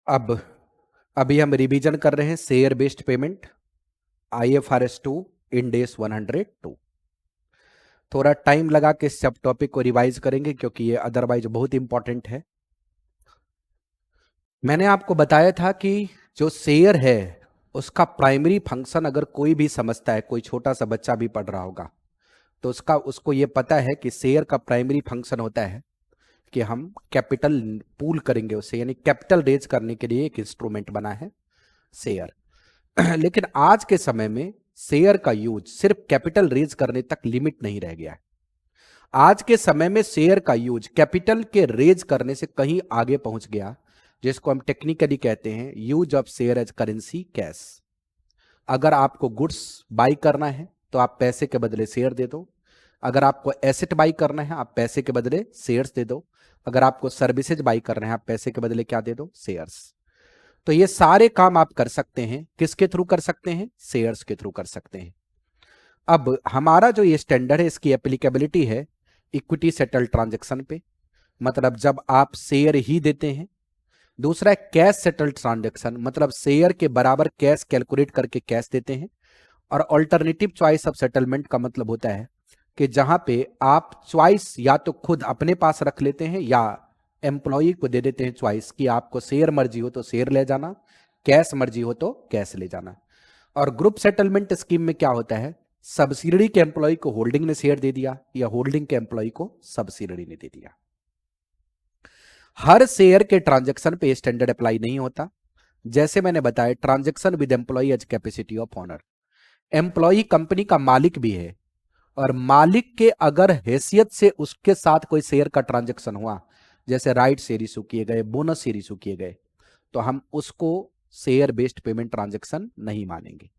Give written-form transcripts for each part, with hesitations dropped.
अब अभी हम रिवीजन कर रहे हैं share based payment IFRS 2 Ind AS 102। थोड़ा टाइम लगा के इस सब टॉपिक को रिवाइज करेंगे क्योंकि ये अदरवाइज बहुत इंपॉर्टेंट है। मैंने आपको बताया था कि जो शेयर है उसका प्राइमरी फंक्शन अगर कोई भी समझता है, कोई छोटा सा बच्चा भी पढ़ रहा होगा तो उसको ये पता है कि शेयर का प्राइमरी फंक्शन होता है कि हम कैपिटल पूल करेंगे उससे, यानी कैपिटल रेज करने के लिए एक इंस्ट्रूमेंट बना है शेयर। लेकिन आज के समय में शेयर का यूज सिर्फ कैपिटल रेज करने तक लिमिट नहीं रह गया है। आज के समय में शेयर का यूज कैपिटल के रेज करने से कहीं आगे पहुंच गया, जिसको हम टेक्निकली कहते हैं use of share as currency cash. अगर आपको गुड्स बाई करना है तो आप पैसे के बदले शेयर दे दो। अगर आपको एसेट बाई करना है आप पैसे के बदले शेयर्स दे दो। अगर आपको सर्विसेज बाई करना है आप पैसे के बदले क्या दे दो? शेयर्स। तो ये सारे काम आप कर सकते हैं, किसके थ्रू कर सकते हैं? शेयर्स के थ्रू कर सकते हैं। अब हमारा जो ये स्टैंडर्ड है इसकी एप्लीकेबिलिटी है इक्विटी सेटल ट्रांजैक्शन पे, मतलब जब आप शेयर ही देते हैं। दूसरा है कैश सेटल ट्रांजैक्शन, मतलब शेयर के बराबर कैश कैलकुलेट करके कैश देते हैं। और ऑल्टरनेटिव चॉइस ऑफ सेटलमेंट का मतलब होता है कि जहां पे आप चॉइस या तो खुद अपने पास रख लेते हैं या एम्प्लॉय को दे देते हैं चॉइस कि आपको शेयर मर्जी हो तो शेयर ले जाना, कैश मर्जी हो तो कैश ले जाना। और ग्रुप सेटलमेंट स्कीम में क्या होता है, सब्सिडरी के एम्प्लॉय को होल्डिंग ने शेयर दे दिया या होल्डिंग के एम्प्लॉय को सब्सिडरी ने दे दिया। हर शेयर के ट्रांजैक्शन पे स्टैंडर्ड अप्लाई नहीं होता। जैसे मैंने बताया, transaction with employee as capacity of owner. Employee company का मालिक भी है और मालिक के अगर हैसियत से उसके साथ कोई शेयर का ट्रांजैक्शन हुआ, जैसे राइट शेयर इशू किए गए, बोनस शेयर इशू किए गए, तो हम उसको शेयर बेस्ड पेमेंट ट्रांजैक्शन नहीं मानेंगे।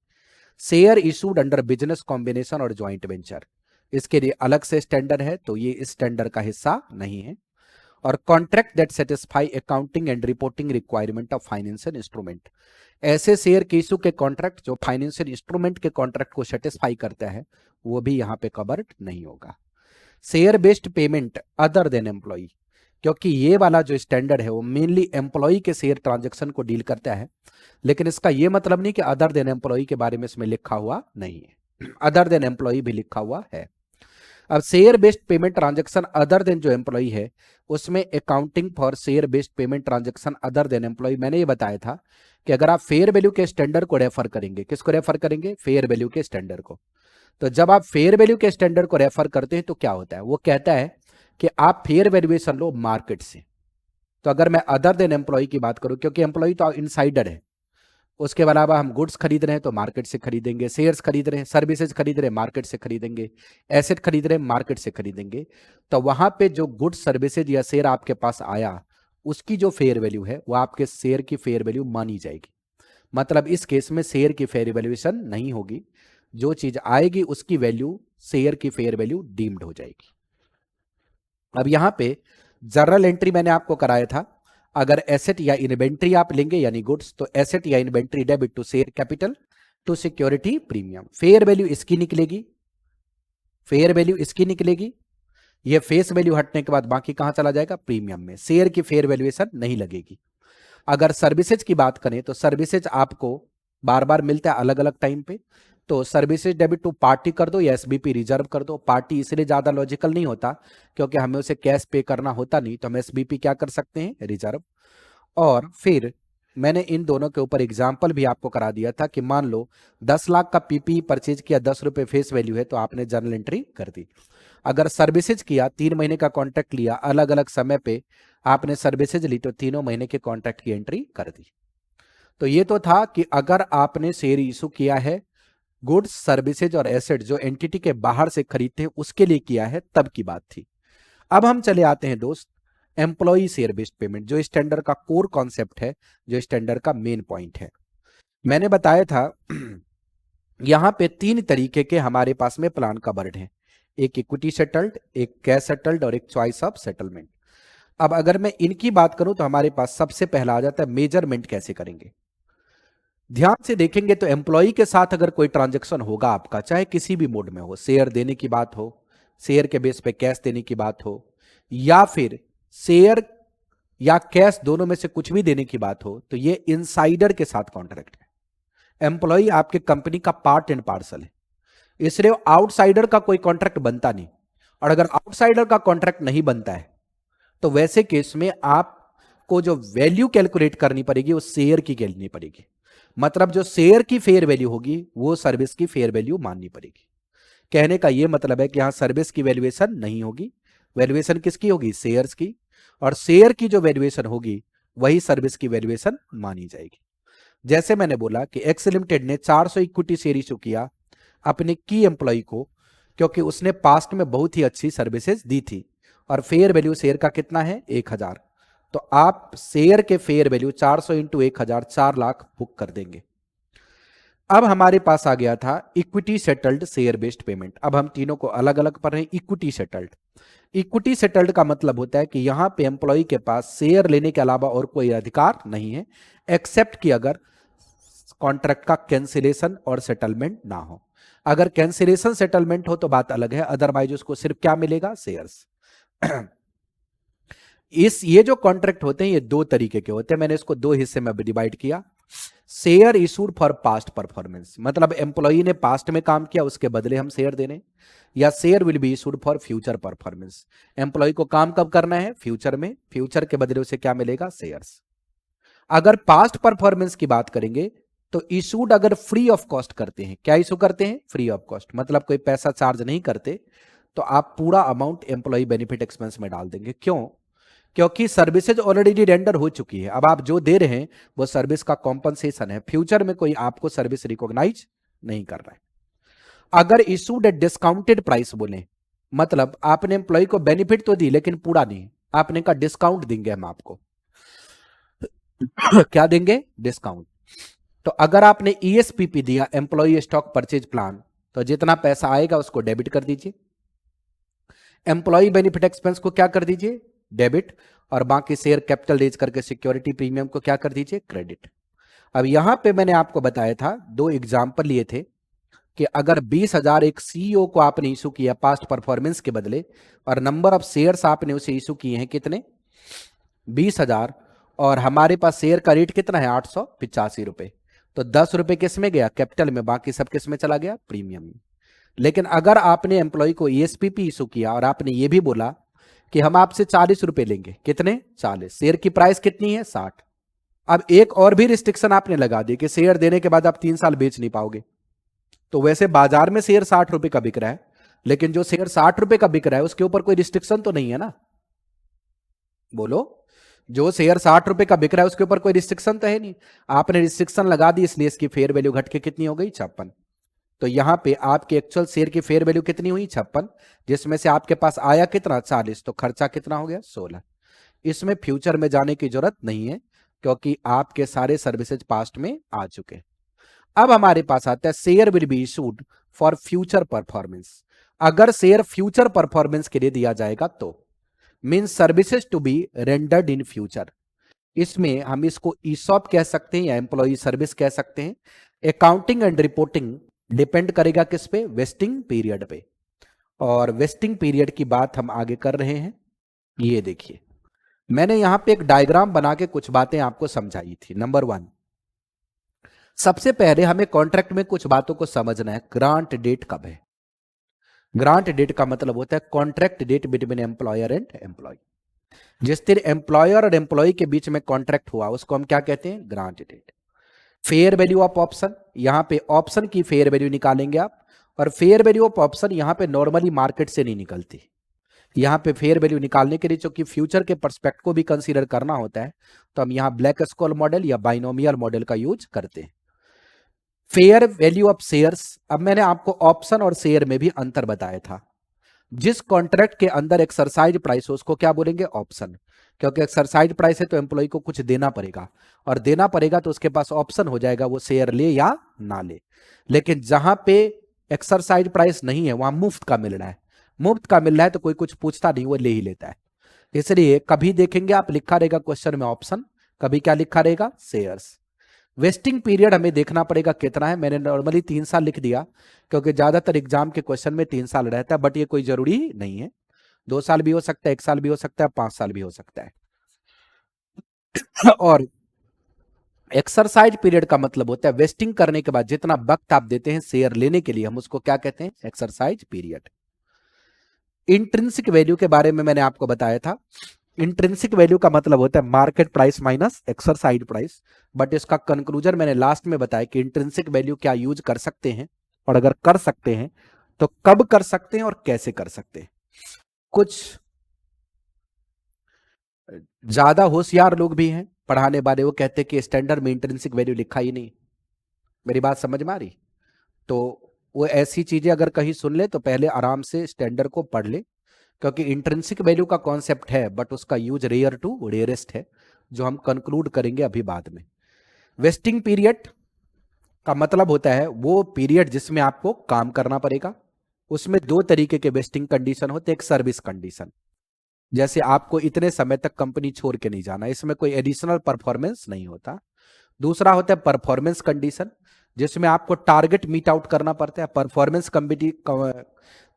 Share issued under business combination और ज्वाइंट वेंचर, इसके लिए अलग से स्टैंडर्ड है, तो ये इस स्टैंडर्ड का हिस्सा नहीं है। और contract that satisfy accounting and reporting requirement of financial instrument, ऐसे शेयर के इशू के कॉन्ट्रैक्ट जो फाइनेंशियल इंस्ट्रूमेंट के कॉन्ट्रैक्ट को सेटिस्फाई करता है वो भी यहां पे कवर्ड नहीं होगा। Share based payment other than employee, क्योंकि ये वाला जो स्टैंडर्ड है वो मेनली एम्प्लॉय के शेयर ट्रांजैक्शन को डील करता है, लेकिन इसका ये मतलब नहीं कि अदर देन एम्प्लॉय के बारे में इसमें लिखा हुआ नहीं है, अदर देन एम्प्लॉय भी लिखा हुआ है। अब share based payment transaction other than जो एम्प्लॉय है उसमें accounting for share based payment transaction other than employee, मैंने ये बताया था कि अगर आप फेयर वैल्यू के स्टैंडर्ड को रेफर करेंगे, किसको रेफर करेंगे? फेयर वैल्यू के स्टैंडर्ड को। तो जब आप फेयर वैल्यू के स्टैंडर्ड को रेफर करते हैं तो क्या होता है, वो कहता है कि आप फेयर वैल्यूएशन लो मार्केट से। तो अगर मैं अदर देन एम्प्लॉय की बात करूं, क्योंकि एम्प्लॉय तो इनसाइडर है, उसके अलावा हम गुड्स खरीद रहे हैं तो मार्केट से खरीदेंगे, शेयर्स खरीद रहे हैं, सर्विसेज खरीद रहे हैं मार्केट से खरीदेंगे, एसेट खरीद रहे हैं मार्केट से खरीदेंगे। तो वहां पे जो गुड्स सर्विसेज या शेयर आपके पास आया उसकी जो फेयर वैल्यू है वो आपके शेयर की फेयर वैल्यू मानी जाएगी। मतलब इस केस में शेयर की फेयर वैल्यूएशन नहीं होगी, जो चीज आएगी उसकी वैल्यू शेयर की फेयर वैल्यू डीम्ड हो जाएगी। अब यहां पे जर्नल एंट्री मैंने आपको कराया था, अगर एसेट या इन्वेंट्री आप लेंगे यानी गुड्स, तो एसेट या inventory debit to share capital to security premium, fair value इसकी निकलेगी, फेयर वैल्यू इसकी निकलेगी। ये फेस वैल्यू हटने के बाद बाकी कहां चला जाएगा? प्रीमियम में। शेयर की फेयर वैल्यूएशन नहीं लगेगी। अगर सर्विसेज की बात करें तो सर्विसेज आपको बार बार मिलता है अलग अलग टाइम पे, तो सर्विसेज डेबिट टू पार्टी कर दो या एसबीपी रिजर्व कर दो। पार्टी इसलिए ज्यादा लॉजिकल नहीं होता क्योंकि हमें उसे कैश पे करना होता नहीं, तो हम एसबीपी क्या कर सकते हैं? रिजर्व। और फिर मैंने इन दोनों के ऊपर एग्जाम्पल भी आपको करा दिया था कि मान लो 10 लाख का पीपी परचेज किया, 10 रुपए फेस वैल्यू है, तो आपने जर्नल एंट्री कर दी। अगर सर्विसेज किया, 3 महीने का कॉन्ट्रैक्ट लिया, अलग अलग समय पे आपने सर्विसेज ली, तो तीनों महीने के कॉन्ट्रैक्ट की एंट्री कर दी। तो ये तो था कि अगर आपने शेयर इशू किया है गुड्स सर्विसेज और एसेट जो एंटिटी के बाहर से खरीदते हैं उसके लिए किया है, तब की बात थी। अब हम चले आते हैं दोस्त एम्प्लॉय शेयर बेस्ड पेमेंट, जो स्टैंडर्ड का कोर कॉन्सेप्ट है, जो स्टैंडर्ड का मेन पॉइंट है। मैंने बताया था यहां पे 3 तरीके के हमारे पास में प्लान का वर्ड है, एक इक्विटी सेटल्ड, एक कैश सेटल्ड और एक चॉइस ऑफ सेटलमेंट। अब अगर मैं इनकी बात करूं तो हमारे पास सबसे पहला आ जाता है मेजरमेंट कैसे करेंगे। ध्यान से देखेंगे तो एम्प्लॉय के साथ अगर कोई ट्रांजैक्शन होगा आपका, चाहे किसी भी मोड में हो, शेयर देने की बात हो, शेयर के बेस पे कैश देने की बात हो, या फिर शेयर या कैश, दोनों में से कुछ भी देने की बात हो, तो ये इनसाइडर के साथ कॉन्ट्रैक्ट है। एम्प्लॉई आपके कंपनी का पार्ट एंड पार्सल है, इसलिए आउटसाइडर का कोई कॉन्ट्रैक्ट बनता नहीं। और अगर आउटसाइडर का कॉन्ट्रैक्ट नहीं बनता है तो वैसे केस में आपको जो वैल्यू कैलकुलेट करनी पड़ेगी वो शेयर की करनी पड़ेगी। मतलब जो शेयर की फेयर वैल्यू होगी वो सर्विस की फेयर वैल्यू माननी पड़ेगी। कहने का यह मतलब है कि यहां सर्विस की वैल्यूएशन नहीं होगी, वैल्यूएशन किसकी होगी, शेयर्स की। और शेयर की जो वैल्यूएशन होगी वही सर्विस की वैल्यूएशन मानी जाएगी। जैसे मैंने बोला कि एक्स लिमिटेड ने 400 इक्विटी शेयर इशू किया अपने की एम्प्लॉय को, क्योंकि उसने पास्ट में बहुत ही अच्छी सर्विसेज दी थी, और फेयर वैल्यू शेयर का कितना है, 1000। तो आप शेयर के fair value 400 into 1000, 4 lakh book कर देंगे। अब हमारे पास आ गया था equity settled share based payment. अब हम तीनों को अलग अलग पढ़ रहे हैं। इक्विटी सेटल्ड, इक्विटी सेटल्ड का मतलब होता है कि यहां पे एम्प्लॉय के पास शेयर लेने के अलावा और कोई अधिकार नहीं है, एक्सेप्ट कि अगर कॉन्ट्रैक्ट का कैंसिलेशन और सेटलमेंट ना हो। अगर कैंसिलेशन सेटलमेंट हो तो बात अलग है, अदरवाइज उसको सिर्फ क्या मिलेगा, शेयर्स। ये जो कॉन्ट्रैक्ट होते हैं ये दो तरीके के होते हैं, मैंने इसको दो हिस्से में डिवाइड किया। Share issued for past performance, मतलब एम्प्लॉई ने पास्ट में काम किया उसके बदले हम शेयर देने, या share will be issued for future performance, employee को काम कब करना है, फ्यूचर में, फ्यूचर के बदले उसे क्या मिलेगा, शेयर्स। अगर पास्ट परफॉर्मेंस की बात करेंगे तो इशूड अगर फ्री ऑफ कॉस्ट करते हैं, क्या इशू करते हैं, फ्री ऑफ कॉस्ट, मतलब कोई पैसा चार्ज नहीं करते, तो आप पूरा अमाउंट एम्प्लॉय बेनिफिट एक्सपेंस में डाल देंगे। क्यों, क्योंकि सर्विसेज ऑलरेडी रेंडर हो चुकी है, अब आप जो दे रहे हैं वो सर्विस का कॉम्पनसेशन है, फ्यूचर में कोई आपको सर्विस रिकॉग्नाइज नहीं कर रहा है। अगर इशूड एट डिस्काउंटेड प्राइस बोले, मतलब आपने एम्प्लॉय को बेनिफिट तो दी लेकिन पूरा नहीं, आपने कहा डिस्काउंट देंगे हम आपको क्या देंगे, डिस्काउंट। तो अगर आपने ईएसपीपी दिया, एम्प्लॉय स्टॉक परचेज प्लान, तो जितना पैसा आएगा उसको डेबिट कर दीजिए, एम्प्लॉय बेनिफिट एक्सपेंस को क्या कर दीजिए, डेबिट, और बाकी शेयर कैपिटल रेज करके सिक्योरिटी प्रीमियम को क्या कर दीजिए, क्रेडिट। अब यहां पे मैंने आपको बताया था, दो एग्जांपल लिए थे कि अगर 20,000 एक सीईओ को आपने इशू किया पास्ट परफॉर्मेंस के बदले, और नंबर ऑफ शेयर्स आपने उसे इशू किए हैं कितने, 20,000, और हमारे पास शेयर का रेट कितना है, 885 रुपए, तो 10 रुपए किस में गया, कैपिटल में, बाकी सब किस में चला गया, प्रीमियम में। लेकिन अगर आपने एम्प्लॉय को ईएसपीपी इशू किया और आपने ये भी बोला कि हम आपसे 40 रुपए लेंगे, कितने, 40, शेयर की प्राइस कितनी है, 60। अब एक और भी रिस्ट्रिक्शन आपने लगा दी कि शेयर देने के बाद आप 3 साल बेच नहीं पाओगे। तो वैसे बाजार में शेयर 60 रुपए का बिक रहा है, लेकिन जो शेयर 60 रुपए का बिक रहा है उसके ऊपर कोई रिस्ट्रिक्शन तो नहीं है ना, बोलो, जो शेयर 60 रुपए का बिक रहा है उसके ऊपर कोई रिस्ट्रिक्शन तो है नहीं, आपने रिस्ट्रिक्शन लगा दी, इसलिए इसकी फेयर वैल्यू घट के कितनी हो गई, 56। तो यहां पे आपके एक्चुअल शेयर की फेयर वैल्यू कितनी हुई, 56, जिसमें से आपके पास आया कितना, 40, तो खर्चा कितना हो गया, 16। इसमें फ्यूचर में जाने की जरूरत नहीं है क्योंकि आपके सारे सर्विसेज पास्ट में आ चुके। अब हमारे पास आता है share will be issued for future performance. अगर शेयर फ्यूचर परफॉर्मेंस के लिए दिया जाएगा तो mean services to be rendered in future, इसमें हम इसको ईसॉप कह सकते हैं या एम्प्लॉय सर्विस कह सकते हैं। अकाउंटिंग एंड रिपोर्टिंग डिपेंड करेगा किस पे, वेस्टिंग पीरियड पे, और वेस्टिंग पीरियड की बात हम आगे कर रहे हैं। ये देखिए, मैंने यहां पे एक डायग्राम बना के कुछ बातें आपको समझाई थी। नंबर 1, सबसे पहले हमें कॉन्ट्रैक्ट में कुछ बातों को समझना है। ग्रांट डेट कब है, ग्रांट डेट का मतलब होता है contract date between employer and employee. जिस दिन एम्प्लॉयर और एम्प्लॉय के बीच में कॉन्ट्रैक्ट हुआ उसको हम क्या कहते हैं, grant date. Fair value of option, यहां पे ऑप्शन की फेयर वैल्यू निकालेंगे आप, और फेयर वैल्यू ऑफ ऑप्शन यहां पे नॉर्मली मार्केट से नहीं निकलती। यहां पे फेयर वैल्यू निकालने के लिए चूंकि फ्यूचर के पर्सपेक्ट को भी कंसीडर करना होता है, तो हम यहां ब्लैक स्कॉल मॉडल या बाइनोमियल मॉडल का यूज करते हैं। फेयर वैल्यू ऑफ शेयर्स, अब मैंने आपको ऑप्शन और शेयर में भी अंतर बताया था। जिस कॉन्ट्रैक्ट के अंदर एक्सरसाइज प्राइस हो उसको क्या बोलेंगे, ऑप्शन, क्योंकि एक्सरसाइज प्राइस है तो एम्प्लॉय को कुछ देना पड़ेगा, और देना पड़ेगा तो उसके पास ऑप्शन हो जाएगा वो शेयर ले या ना ले। लेकिन जहां पे एक्सरसाइज प्राइस नहीं है वहां मुफ्त का मिल रहा है, मुफ्त का मिल रहा है तो कोई कुछ पूछता नहीं, वो ले ही लेता है। इसलिए कभी देखेंगे आप लिखा रहेगा क्वेश्चन में ऑप्शन, कभी क्या लिखा रहेगा, शेयर्स। वेस्टिंग पीरियड हमें देखना पड़ेगा कितना है, मैंने नॉर्मली 3 साल लिख दिया क्योंकि ज्यादातर एग्जाम के क्वेश्चन में 3 साल रहता है, बट ये कोई जरूरी नहीं है, 2 साल भी हो सकता है, 1 साल भी हो सकता है, 5 साल भी हो सकता है। और एक्सरसाइज पीरियड का मतलब होता है वेस्टिंग करने के बाद जितना वक्त आप देते हैं शेयर लेने के लिए, हम उसको क्या कहते हैं? Exercise period. इंट्रिंसिक वैल्यू के बारे में मैंने आपको बताया था। इंट्रिंसिक वैल्यू का मतलब होता है market price minus exercise price. But इसका कंक्लूजन मैंने लास्ट में बताया कि इंट्रिंसिक वैल्यू क्या यूज कर सकते हैं, और अगर कर सकते हैं तो कब कर सकते हैं और कैसे कर सकते हैं। कुछ ज्यादा होशियार लोग भी हैं पढ़ाने वाले, वो कहते हैं कि स्टैंडर्ड में इंट्रिंसिक वैल्यू लिखा ही नहीं। मेरी बात समझ में आ रही? तो वो ऐसी चीजें अगर कहीं सुन ले तो पहले आराम से स्टैंडर्ड को पढ़ ले, क्योंकि इंट्रिंसिक वैल्यू का कॉन्सेप्ट है बट उसका यूज रेयर टू रेयरेस्ट है, जो हम कंक्लूड करेंगे अभी बाद में। वेस्टिंग पीरियड का मतलब होता है वो पीरियड जिसमें आपको काम करना पड़ेगा। उसमें दो तरीके के वेस्टिंग कंडीशन होते हैं। एक सर्विस कंडीशन, जैसे आपको इतने समय तक कंपनी छोड़ के नहीं जाना, इसमें कोई एडिशनल परफॉर्मेंस नहीं होता। दूसरा होता है परफॉर्मेंस कंडीशन, जिसमें आपको टारगेट मीट आउट करना पड़ता है।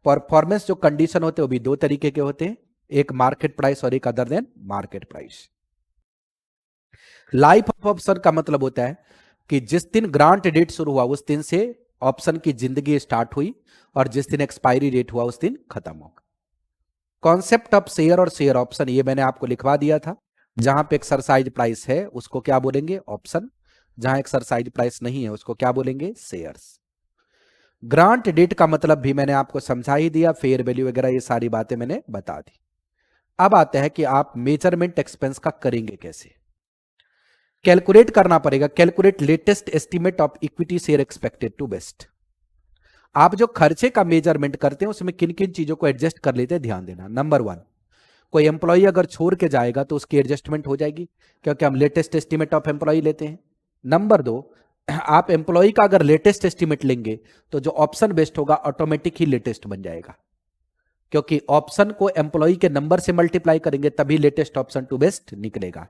परफॉर्मेंस जो कंडीशन होते हैं वो भी दो तरीके के होते हैं, एक मार्केट प्राइस और एक other than market price. Life of option का मतलब होता है कि जिस दिन ग्रांट डेट शुरू हुआ उस दिन से ऑप्शन की जिंदगी स्टार्ट हुई, और जिस दिन एक्सपायरी डेट हुआ उस दिन खत्म होगा। कॉन्सेप्ट ऑफ शेयर और शेयर ऑप्शन ये मैंने आपको लिखवा दिया था। जहां पे एक्सरसाइज प्राइस है उसको क्या बोलेंगे? ऑप्शन। जहां एक्सरसाइज प्राइस नहीं है उसको क्या बोलेंगे? शेयर्स। ग्रांट डेट का मतलब भी मैंने आपको समझा ही दिया, फेयर वैल्यू वगैरह ये सारी बातें मैंने बता दी। अब आता है कि आप मेजरमेंट एक्सपेंस का करेंगे कैसे। कैलकुलेट करना पड़ेगा। Calculate latest estimate of equity share expected to vest. आप जो खर्चे का मेजरमेंट करते हैं उसमें किन किन चीजों को एडजस्ट कर लेते हैं, ध्यान देना। नंबर वन, कोई एम्प्लॉय अगर छोड़ के जाएगा तो उसकी एडजस्टमेंट हो जाएगी, क्योंकि हम लेटेस्ट एस्टीमेट ऑफ एम्प्लॉय लेते हैं। नंबर दो, आप एम्प्लॉय का अगर लेटेस्ट एस्टीमेट लेंगे तो जो ऑप्शन बेस्ट होगा ऑटोमेटिक ही लेटेस्ट बन जाएगा, क्योंकि ऑप्शन को एम्प्लॉय के नंबर से मल्टीप्लाई करेंगे तभी लेटेस्ट ऑप्शन टू बेस्ट निकलेगा।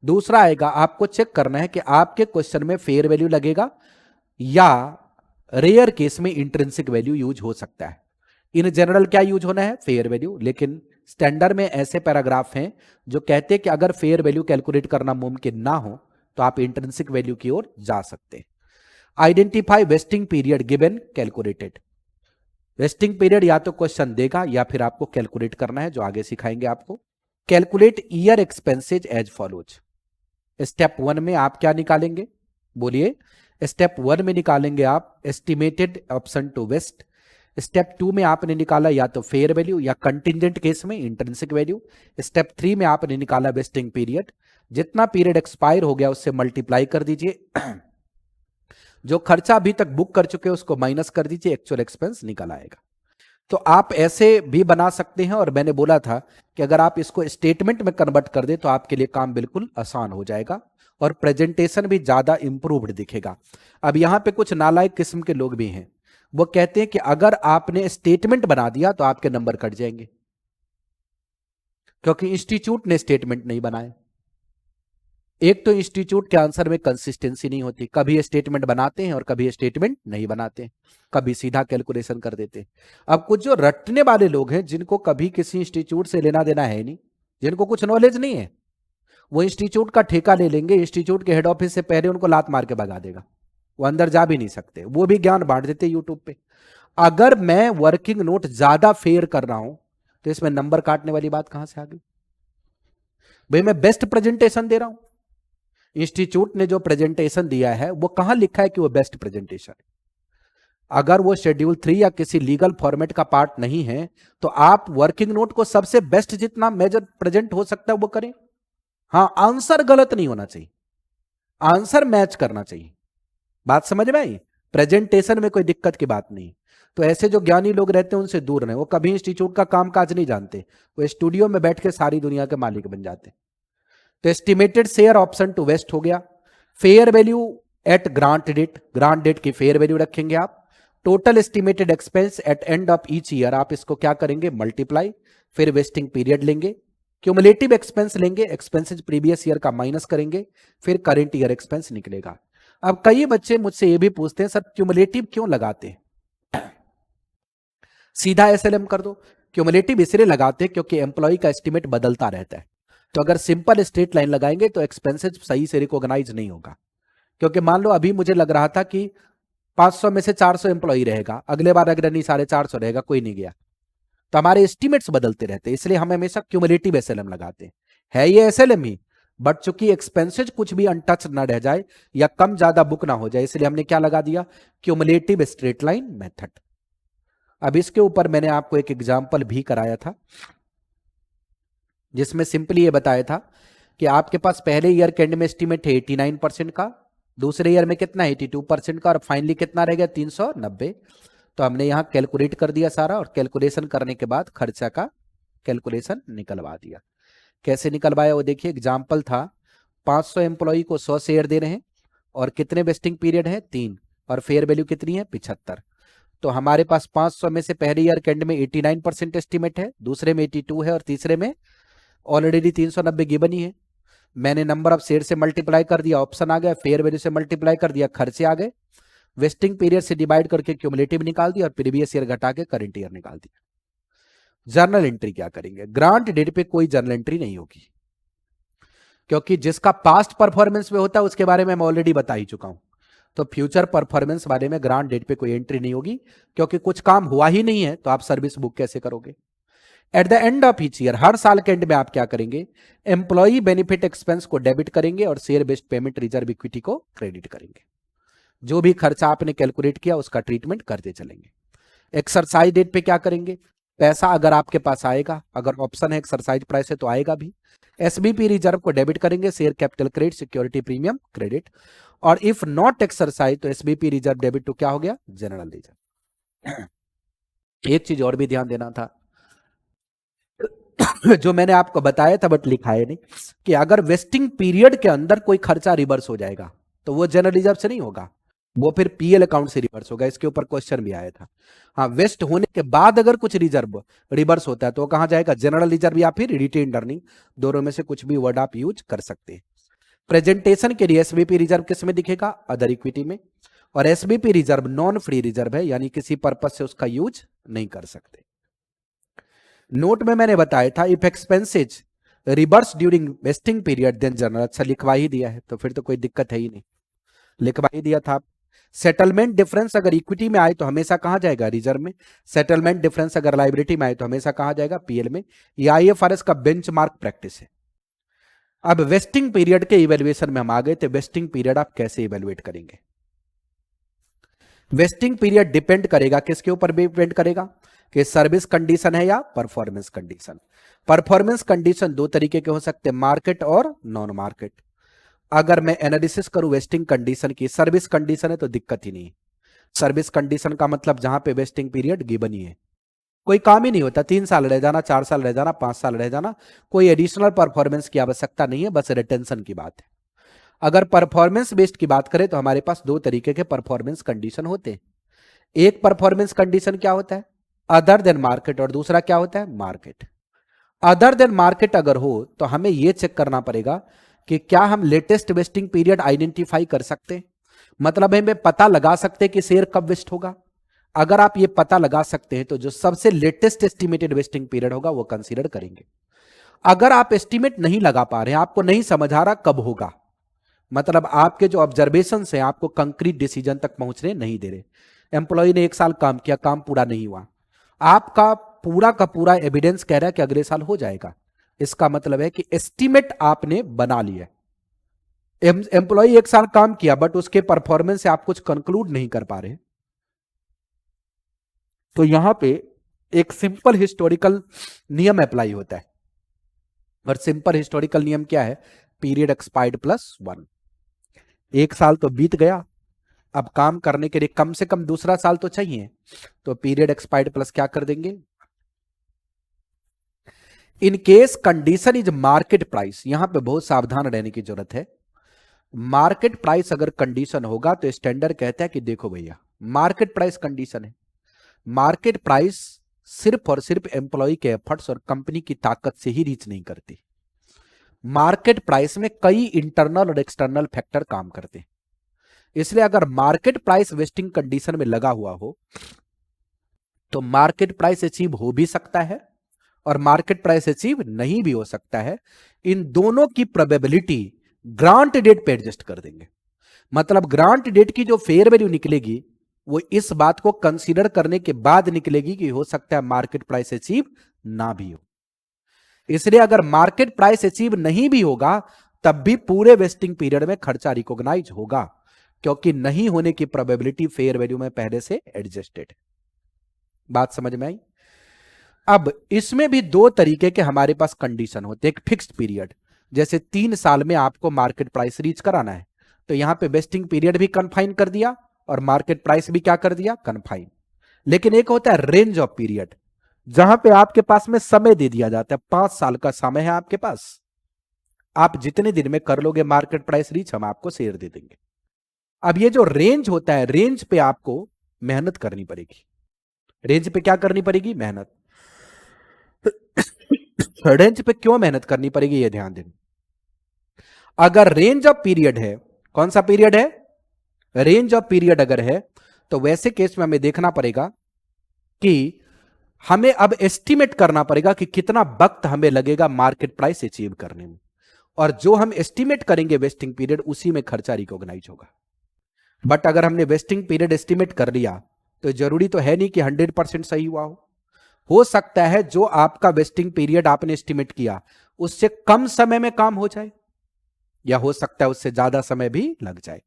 दूसरा आएगा, आपको चेक करना है कि आपके क्वेश्चन में फेयर वैल्यू लगेगा या रेयर केस में इंट्रिंसिक वैल्यू यूज हो सकता है। इन जनरल क्या यूज होना है? Fair value. लेकिन स्टैंडर्ड में ऐसे पैराग्राफ हैं जो कहते हैं कि अगर फेयर वैल्यू कैलकुलेट करना मुमकिन ना हो तो आप इंट्रिंसिक वैल्यू की ओर जा सकते हैं। Identify vesting period given calculated. Vesting period या तो क्वेश्चन देगा या फिर आपको कैलकुलेट करना है, जो आगे सिखाएंगे आपको। Calculate year expenses as follows. Step one में आप क्या निकालेंगे? बोलिए। स्टेप वन में निकालेंगे आप estimated option to vest. Step two में आपने निकाला या तो फेयर वैल्यू या कंटिजेंट केस में इंट्रिंसिक वैल्यू। स्टेप थ्री में आपने निकाला वेस्टिंग पीरियड। जितना पीरियड एक्सपायर हो गया उससे मल्टीप्लाई कर दीजिए। जो खर्चा अभी तक बुक कर चुके हैं उसको माइनस कर दीजिए, एक्चुअल एक्सपेंस निकल आएगा। तो आप ऐसे भी बना सकते हैं, और मैंने बोला था कि अगर आप इसको स्टेटमेंट में कन्वर्ट कर दे तो आपके लिए काम बिल्कुल आसान हो जाएगा और प्रेजेंटेशन भी ज्यादा इंप्रूव्ड दिखेगा। अब यहां पे कुछ नालायक किस्म के लोग भी हैं, वो कहते हैं कि अगर आपने स्टेटमेंट बना दिया तो आपके नंबर कट जाएंगे, क्योंकि इंस्टीट्यूट ने स्टेटमेंट नहीं बनाए। एक तो इंस्टीट्यूट के आंसर में कंसिस्टेंसी नहीं होती, कभी स्टेटमेंट बनाते हैं और कभी स्टेटमेंट नहीं बनाते, कभी सीधा कैलकुलेशन कर देते हैं। अब कुछ जो रटने वाले लोग हैं जिनको कभी किसी इंस्टीट्यूट से लेना देना है नहीं, जिनको कुछ नॉलेज नहीं है, वो इंस्टीट्यूट का ठेका ले लेंगे, इंस्टीट्यूट के हेड ऑफिस से पहले उनको लात मार के भगा देगा, वो अंदर जा भी नहीं सकते, वो भी ज्ञान बांट देते यूट्यूब पे। अगर मैं वर्किंग नोट ज्यादा फेयर कर रहा हूं तो इसमें नंबर काटने वाली बात कहां से आ गई? भाई मैं बेस्ट प्रेजेंटेशन दे रहा हूं, इंस्टीट्यूट ने जो प्रेजेंटेशन दिया है वो कहां लिखा है कि वो बेस्ट प्रेजेंटेशन है? अगर वो शेड्यूल 3 या किसी लीगल फॉर्मेट का पार्ट नहीं है तो आप वर्किंग नोट को सबसे बेस्ट जितना मेजर प्रेजेंट हो सकता है वो करें। हाँ, आंसर गलत नहीं होना चाहिए, आंसर मैच करना चाहिए। बात समझ में आई? प्रेजेंटेशन में कोई दिक्कत की बात नहीं। तो ऐसे जो ज्ञानी लोग रहते हैं उनसे दूर रहें, वो कभी इंस्टीट्यूट का काम काज नहीं जानते, वो स्टूडियो में बैठ के सारी दुनिया के मालिक बन जाते। तो estimated share option to vest हो गया। Fair value at grant date, grant date की फेयर वैल्यू रखेंगे आप। Total estimated expense at end of each year, आप इसको क्या करेंगे? मल्टीप्लाई। फिर वेस्टिंग पीरियड लेंगे, क्यूमुलेटिव एक्सपेंस लेंगे, एक्सपेंसेस प्रीवियस ईयर का माइनस करेंगे, फिर करंट ईयर एक्सपेंस निकलेगा। अब कई बच्चे मुझसे ये भी पूछते हैं सर क्यूमुलेटिव क्यों लगाते हैं? सीधा एसएलएम कर दो। क्यूमुलेटिव इसलिए लगाते हैं क्योंकि एम्प्लॉय का एस्टिमेट बदलता रहता है, तो अगर सिंपल स्ट्रेट लाइन लगाएंगे तो एक्सपेंसेस सही से रिकॉग्नाइज नहीं होगा, क्योंकि मान लो अभी मुझे लग रहा था कि 500 में से 400 एम्प्लॉय रहेगा, अगले बार अगर नहीं 450 रहेगा, कोई नहीं गया, तो हमारे एस्टिमेट्स बदलते रहते हैं, इसलिए हम हमेशा क्यूमुलेटिव एसएलएम लगाते हैं। है ये एसएलएम ही, बट चूंकि एक्सपेंसेज कुछ भी अनटच ना रह जाए या कम ज्यादा बुक ना हो जाए, इसलिए हमने क्या लगा दिया, क्यूमुलेटिव स्ट्रेट लाइन मेथड। अब इसके ऊपर मैंने आपको एक एग्जाम्पल भी कराया था, जिसमें सिंपली ये बताया था कि आपके पास पहले ईयर के एंड में एस्टिमेट है 89% का, दूसरे ईयर में कितना 82% का, और फाइनली कितना रह गया 390। तो हमने यहां कैलकुलेट कर दिया सारा, और कैलकुलेशन करने के बाद खर्चा का कैलकुलेशन निकलवा दिया। कैसे निकलवाया वो देखिए, एग्जाम्पल था 500 एम्प्लॉय को 100 शेयर दे रहे हैं, और कितने वेस्टिंग पीरियड है 3, और फेयर वैल्यू कितनी है 75। तो हमारे पास 500 में से पहले ईयर के एंड में 89% एस्टिमेट है, दूसरे में 82 है, और तीसरे में ऑलरेडी 390 गिवन ही है। मैंने नंबर ऑफ शेयर से मल्टीप्लाई कर दिया, ऑप्शन आ गया, फेयर वैल्यू से मल्टीप्लाई कर दिया, खर्चे आ गए, वेस्टिंग पीरियड से डिवाइड करके क्यूमुलेटिव निकाल दिया, और प्रीवियस ईयर घटा के करंट ईयर निकाल दिया। जर्नल एंट्री क्या करेंगे, ग्रांट डेट पे कोई जर्नल एंट्री नहीं होगी, क्योंकि जिसका पास्ट परफॉर्मेंस में होता है उसके बारे में मैं ऑलरेडी बता ही चुका हूं। तो फ्यूचर परफॉर्मेंस वाले में ग्रांट डेट पे कोई एंट्री नहीं होगी, क्योंकि कुछ काम हुआ ही नहीं है, तो आप सर्विस बुक कैसे करोगे। At the end of each year, हर साल के एंड में आप क्या करेंगे, एम्प्लॉई बेनिफिट एक्सपेंस को डेबिट करेंगे और share based payment reserve equity को क्रेडिट करेंगे। जो भी खर्चा आपने कैलकुलेट किया उसका ट्रीटमेंट करते चलेंगे। एक्सरसाइज डेट पे क्या करेंगे, पैसा अगर आपके पास आएगा, अगर ऑप्शन है एक्सरसाइज प्राइस है तो आएगा भी, एसबीपी रिजर्व को डेबिट करेंगे, share capital credit, security premium credit, और इफ नॉट एक्सरसाइज तो एसबीपी रिजर्व डेबिट टू क्या हो गया, जनरल रिजर्व। एक चीज और भी ध्यान देना था, जो मैंने आपको बताया था बट लिखा है नहीं, कि अगर वेस्टिंग पीरियड के अंदर कोई खर्चा रिवर्स हो जाएगा तो वो जनरल रिजर्व से नहीं होगा, वो फिर पीएल अकाउंट से रिवर्स होगा। इसके ऊपर क्वेश्चन भी आया था। हाँ, वेस्ट होने के बाद अगर कुछ रिजर्व रिवर्स होता है तो कहां जाएगा, जनरल रिजर्व या फिर रिटेन्ड अर्निंग, दोनों में से कुछ भी वर्ड आप यूज कर सकते हैं। प्रेजेंटेशन के लिए एसबीपी रिजर्व किस में दिखेगा, अदर इक्विटी में, और SBP reserve non free reserve है, यानी किसी पर्पज से उसका यूज नहीं कर सकते। नोट में मैंने बताया था if expenses reverse during vesting period then general, अच्छा लिखवा ही दिया है तो फिर तो कोई दिक्कत है ही नहीं, लिखवा ही दिया था। सेटलमेंट डिफरेंस अगर इक्विटी में आए तो हमेशा कहां जाएगा, रिजर्व में। सेटलमेंट डिफरेंस अगर लायबिलिटी में आए तो हमेशा कहां जाएगा, पीएल में। ये आईएफआरएस का बेंचमार्क प्रैक्टिस है। अब वेस्टिंग पीरियड के इवेल्युएशन में हम आ गए थे। वेस्टिंग पीरियड आप कैसे इवेल्युएट करेंगे, वेस्टिंग पीरियड डिपेंड करेगा किसके ऊपर डिपेंड करेगा, कि सर्विस कंडीशन है या परफॉर्मेंस कंडीशन। परफॉर्मेंस कंडीशन दो तरीके के हो सकते हैं, मार्केट और नॉन मार्केट। अगर मैं एनालिसिस करूं वेस्टिंग कंडीशन की, सर्विस कंडीशन है तो दिक्कत ही नहीं। सर्विस कंडीशन का मतलब जहां पे वेस्टिंग पीरियड गिवन ही है, कोई काम ही नहीं होता, 3 साल रह जाना, 4 साल रह जाना, 5 साल रह जाना, कोई एडिशनल परफॉर्मेंस की आवश्यकता नहीं है, बस रिटेंशन की बात है। अगर परफॉर्मेंस बेस्ड की बात करें तो हमारे पास दो तरीके के परफॉर्मेंस कंडीशन होते हैं। एक परफॉर्मेंस कंडीशन क्या होता है, अदर देन मार्केट, और दूसरा क्या होता है, मार्केट। अदर देन मार्केट अगर हो तो हमें यह चेक करना पड़ेगा कि क्या हम लेटेस्ट वेस्टिंग पीरियड आइडेंटिफाई कर सकते हैं, मतलब हमें पता लगा सकते हैं कि शेयर कब वेस्ट होगा। अगर आप ये पता लगा सकते हैं तो जो सबसे लेटेस्ट एस्टिमेटेड वेस्टिंग पीरियड होगा वो कंसीडर करेंगे। अगर आप एस्टिमेट नहीं लगा पा रहे हैं, आपको नहीं समझ आ रहा कब होगा, मतलब आपके जो ऑब्जर्वेशन है आपको कंक्रीट डिसीजन तक पहुंचने नहीं दे रहे। एम्प्लॉय ने 1 साल काम किया, काम पूरा नहीं हुआ, आपका पूरा का पूरा एविडेंस कह रहा है कि अगले साल हो जाएगा, इसका मतलब है कि एस्टिमेट आपने बना लिया। एम्प्लॉय 1 साल काम किया बट उसके परफॉर्मेंस से आप कुछ कंक्लूड नहीं कर पा रहे, तो यहां पे एक सिंपल हिस्टोरिकल नियम अप्लाई होता है। और सिंपल हिस्टोरिकल नियम क्या है, पीरियड एक्सपायर्ड प्लस 1। 1 साल तो बीत गया, अब काम करने के लिए कम से कम दूसरा साल तो चाहिए, तो पीरियड एक्सपायर्ड प्लस क्या कर देंगे। In case condition is market price, यहां पे बहुत सावधान रहने की जरूरत है। मार्केट प्राइस अगर कंडीशन होगा तो स्टैंडर्ड कहता है कि देखो भैया मार्केट प्राइस कंडीशन है, मार्केट प्राइस सिर्फ और सिर्फ एम्प्लॉय के एफर्ट्स और कंपनी की ताकत से ही रीच नहीं करती। मार्केट प्राइस में कई इंटरनल और एक्सटर्नल फैक्टर काम करते हैं, इसलिए अगर मार्केट प्राइस वेस्टिंग कंडीशन में लगा हुआ हो तो मार्केट प्राइस अचीव हो भी सकता है और मार्केट प्राइस अचीव नहीं भी हो सकता है। इन दोनों की प्रोबेबिलिटी ग्रांट डेट पे एडजस्ट कर देंगे। मतलब ग्रांट डेट की जो फेयर वैल्यू निकलेगी वो इस बात को कंसीडर करने के बाद निकलेगी कि हो सकता है मार्केट प्राइस अचीव ना भी हो। इसलिए अगर मार्केट प्राइस अचीव नहीं भी होगा तब भी पूरे वेस्टिंग पीरियड में खर्चा रिकॉग्नाइज होगा, क्योंकि नहीं होने की प्रोबेबिलिटी फेयर वैल्यू में पहले से एडजस्टेड है। बात समझ में आई? अब इसमें भी दो तरीके के हमारे पास कंडीशन होते हैं। एक फिक्स्ड पीरियड, जैसे 3 साल में आपको मार्केट प्राइस रीच कराना है, तो यहां पे वेस्टिंग पीरियड भी कन्फाइन कर दिया और मार्केट प्राइस भी क्या कर दिया, कन्फाइन। लेकिन एक होता है रेंज ऑफ पीरियड, जहां पे आपके पास में समय दे दिया जाता है, 5 साल का समय है आपके पास, आप जितने दिन में कर लोगे मार्केट प्राइस रीच, हम आपको शेयर दे देंगे। अब ये जो रेंज होता है, रेंज पे आपको मेहनत करनी पड़ेगी। रेंज पे क्या करनी पड़ेगी, मेहनत। रेंज पे क्यों मेहनत करनी पड़ेगी, ये ध्यान देना। अगर रेंज ऑफ पीरियड है, कौन सा पीरियड है, रेंज ऑफ पीरियड अगर है, तो वैसे केस में हमें देखना पड़ेगा कि हमें अब एस्टिमेट करना पड़ेगा कि कितना वक्त हमें लगेगा मार्केट प्राइस अचीव करने में, और जो हम एस्टिमेट करेंगे वेस्टिंग पीरियड, उसी में खर्चा रिकॉग्नाइज होगा। बट अगर हमने वेस्टिंग पीरियड एस्टिमेट कर लिया तो जरूरी तो है नहीं कि 100% सही हुआ हो सकता है जो आपका वेस्टिंग पीरियड आपने एस्टिमेट किया उससे कम समय में काम हो जाए, या हो सकता है उससे ज्यादा समय भी लग जाए।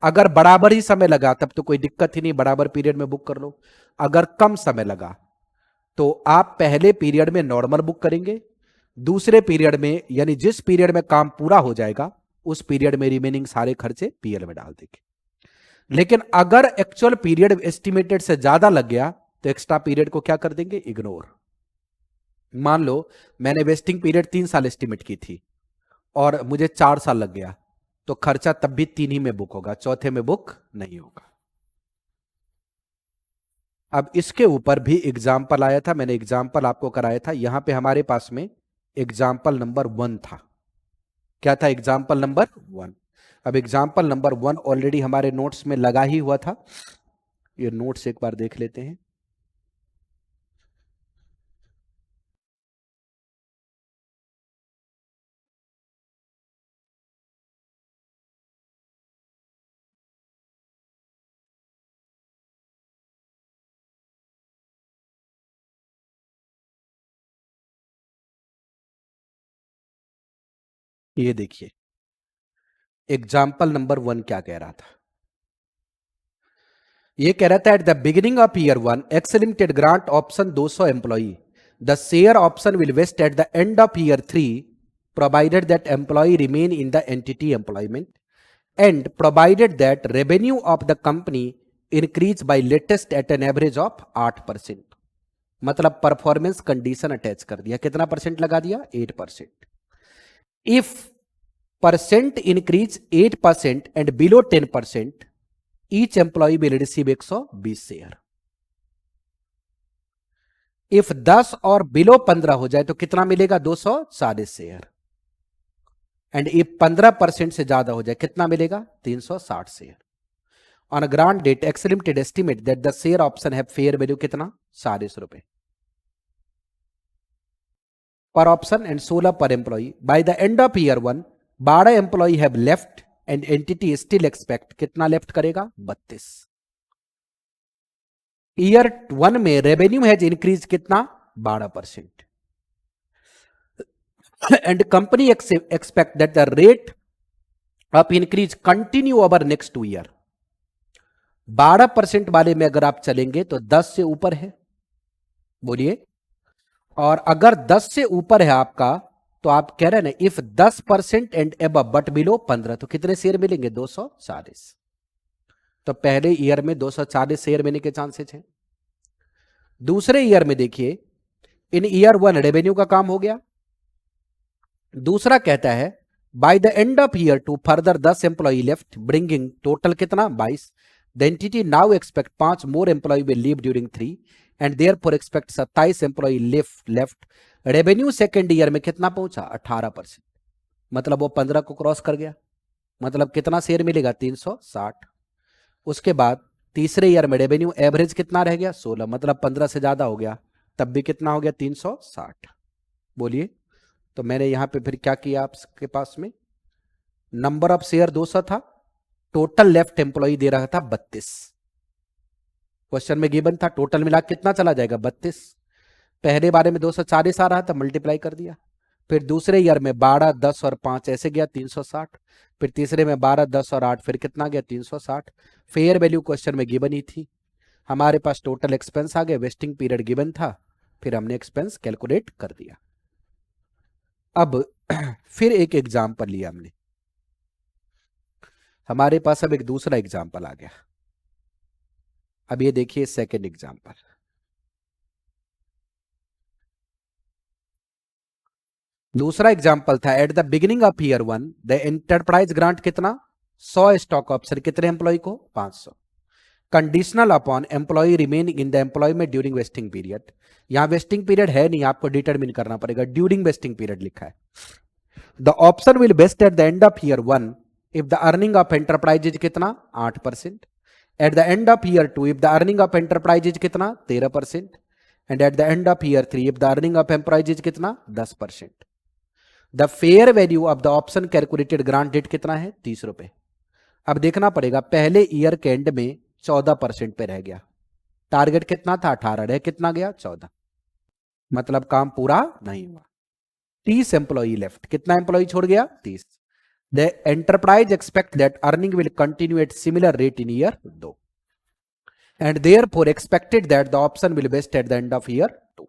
अगर बराबर ही समय लगा तब तो कोई दिक्कत ही नहीं, बराबर पीरियड में बुक कर लो। अगर कम समय लगा तो आप पहले पीरियड में नॉर्मल बुक करेंगे, दूसरे पीरियड में यानी जिस पीरियड में काम पूरा हो जाएगा उस पीरियड में रिमेनिंग सारे खर्चे पीएल में डाल देंगे। लेकिन अगर एक्चुअल पीरियड एस्टिमेटेड से ज्यादा लग गया तो एक्स्ट्रा पीरियड को क्या कर देंगे, इग्नोर। मान लो मैंने वेस्टिंग पीरियड 3 साल एस्टिमेट की थी और मुझे 4 साल लग गया, तो खर्चा तब भी 3 ही में बुक होगा, चौथे में बुक नहीं होगा। अब इसके ऊपर भी एग्जाम्पल आया था, मैंने एग्जाम्पल आपको कराया था। यहां पे हमारे पास में एग्जाम्पल नंबर 1 था। क्या था, एग्जाम्पल नंबर 1। अब एग्जाम्पल नंबर 1 ऑलरेडी हमारे नोट्स में लगा ही हुआ था, ये नोट्स एक बार देख लेते हैं। ये देखिए एग्जाम्पल नंबर 1 क्या कह रहा था, ये कह रहा था at the beginning of year 1 X limited grant option 200 employee, the share option will vest at the end of year 3 provided that employee remain in the entity employment and provided that revenue of the company increase by latest at an average of 8%। मतलब performance condition attach कर दिया, कितना percent लगा दिया, 8%। If percent increase 8% and below 10%, each employ will receive 120 share. If 10 और below 15 हो जाए तो कितना मिलेगा, 240 शेयर। एंड ये 15% से ज्यादा हो जाए कितना मिलेगा, 360 share. On grant date X limited estimate that the share option have fair value कितना, 40 रुपए per option and 16 per employee. By the end of year 1 12 employee have left and entity still expect कितना left करेगा, 32। Year 1 में revenue has increase कितना, 12%। and company expect that the rate of increase continue over next 2 year। 12% वाले में अगर आप चलेंगे तो 10 से ऊपर है, बोलिए। और अगर 10 से ऊपर है आपका तो आप कह रहे हैं ना, if 10% and above but below 15 तो कितने शेयर मिलेंगे, 240। तो पहले ईयर में 240 शेयर मिलने के चांसेस हैं। दूसरे ईयर में देखिए, इन ईयर 1 रेवेन्यू का काम हो गया। दूसरा कहता है bye the end of year 2 further 10 employee left bringing total कितना, 22। The entity now expect 5 more employee will leave during 3 and therefore expect 27 employee left. Revenue second year में कितना पहुंचा, 18%। मतलब वो 15 को क्रॉस कर गया, मतलब कितना शेयर मिलेगा, 360। उसके बाद तीसरे ईयर में रेवेन्यू एवरेज कितना रह गया, 16, मतलब 15 से ज्यादा हो गया, तब भी कितना हो गया, 360। बोलिए तो मैंने यहां पे फिर क्या किया, आपके पास में नंबर ऑफ शेयर 200 था, टोटल लेफ्ट एम्प्लॉय दे रहा था 32, क्वेश्चन में गिवन था, टोटल मिला कितना चला जाएगा 32। पहले बारे में 240 आ रहा था, मल्टीप्लाई कर दिया। फिर दूसरे ईयर में 12, 10 और 5 ऐसे गया 360। फिर तीसरे में 12, 10 और 8 फिर कितना गया 360। फेयर वैल्यू क्वेश्चन में गिवन ही थी। हमारे पास टोटल एक्सपेंस आ गए, वेस्टिंग पीरियड गिवन था, फिर हमने एक्सपेंस कैलकुलेट कर दिया। अब फिर एक एग्जाम्पल लिया हमने, हमारे पास अब एक दूसरा एग्जाम्पल आ गया। अब ये देखिए सेकेंड एग्जाम्पल। दूसरा एग्जाम्पल था, at the beginning of year 1 the enterprise grant कितना 100 स्टॉक ऑप्शन कितने एम्प्लॉय को 500, conditional upon employee remaining in the employment during vesting period. यहां वेस्टिंग पीरियड है नहीं, आपको डिटरमिन करना पड़ेगा, ड्यूरिंग वेस्टिंग पीरियड लिखा है। The option will vest at the end of year 1 if the earning of enterprise is कितना 8%, at the end of year 2 if the earning of enterprise is कितना 13%, and at the end of year 3 if the earning of employees is कितना 10%। The fair value of the option calculated grant date कितना है 30 रुपए। अब देखना पड़ेगा, पहले year के एंड में 14% पे रह गया, टारगेट कितना था 18, रह कितना गया 14, मतलब काम पूरा नहीं हुआ। 30 एम्प्लॉई लेफ्ट, कितना एम्प्लॉई छोड़ गया 30। The enterprise expect that earning will continue at similar rate in year 2 and therefore expected that the option will vest at the end of year 2।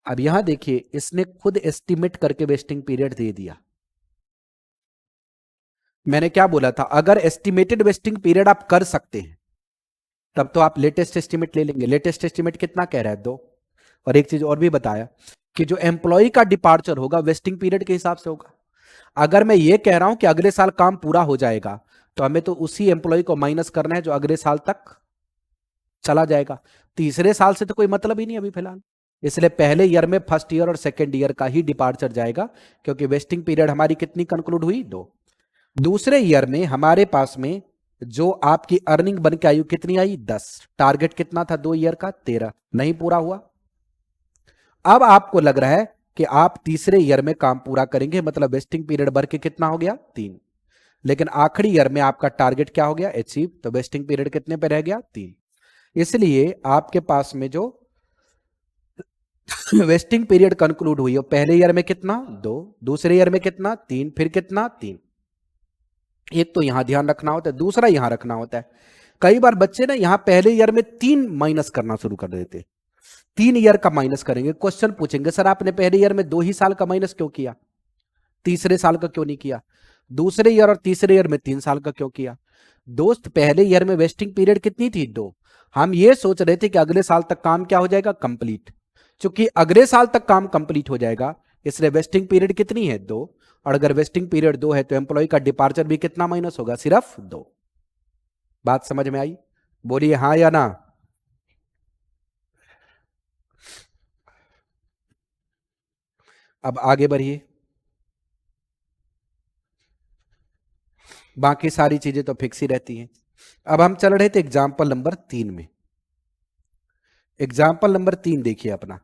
अब यहां देखिए, इसने खुद एस्टिमेट करके वेस्टिंग पीरियड दे दिया। मैंने क्या बोला था, अगर एस्टिमेटेड वेस्टिंग पीरियड आप कर सकते हैं तब तो आप लेटेस्ट एस्टिमेट ले लेंगे। लेटेस्ट एस्टिमेट कितना कह रहा है 2। और एक चीज और भी बताया कि जो एम्प्लॉय का डिपार्चर होगा वेस्टिंग पीरियड के हिसाब से होगा। अगर मैं ये कह रहा हूं कि अगले साल काम पूरा हो जाएगा, तो हमें तो उसी एम्प्लॉय को माइनस करना है जो अगले साल तक चला जाएगा। तीसरे साल से तो कोई मतलब ही नहीं अभी फिलहाल, इसलिए पहले ईयर में फर्स्ट ईयर और सेकेंड ईयर का ही डिपार्चर जाएगा, क्योंकि वेस्टिंग पीरियड हमारी कितनी कंक्लूड हुई 2। दूसरे ईयर में हमारे पास में जो आपकी अर्निंग बन के आई कितनी आई 10, टारगेट कितना था 2 ईयर का 13, नहीं पूरा हुआ। अब आपको लग रहा है कि आप तीसरे ईयर में काम पूरा करेंगे, मतलब वेस्टिंग पीरियड बढ़ के कितना हो गया 3, लेकिन आखिरी ईयर में आपका टारगेट क्या हो गया अचीव, तो वेस्टिंग पीरियड कितने पे रह गया 3। इसलिए आपके पास में जो वेस्टिंग पीरियड कंक्लूड हुई है पहले ईयर में कितना 2, दूसरे ईयर में कितना 3, फिर कितना 3। एक तो यहां ध्यान रखना होता है, दूसरा यहां रखना होता है। कई बार बच्चे ना यहां पहले ईयर में 3 माइनस करना शुरू कर देते, 3 ईयर का माइनस करेंगे, क्वेश्चन पूछेंगे सर आपने पहले ईयर में 2 ही साल का माइनस क्यों किया, तीसरे साल का क्यों नहीं किया, दूसरे ईयर और तीसरे ईयर में 3 साल का क्यों किया। दोस्त पहले ईयर में वेस्टिंग पीरियड कितनी थी 2, हम ये सोच रहे थे कि अगले साल तक काम क्या हो जाएगा कंप्लीट। चूंकि अगले साल तक काम कंप्लीट हो जाएगा, इसलिए वेस्टिंग पीरियड कितनी है 2, और अगर वेस्टिंग पीरियड 2 है तो एम्प्लॉय का डिपार्चर भी कितना माइनस होगा सिर्फ 2। बात समझ में आई, बोलिए हां या ना। अब आगे बढ़िए, बाकी सारी चीजें तो फिक्स ही रहती हैं। अब हम चल रहे थे एग्जाम्पल नंबर 3 में। एग्जाम्पल नंबर 3 देखिए अपना,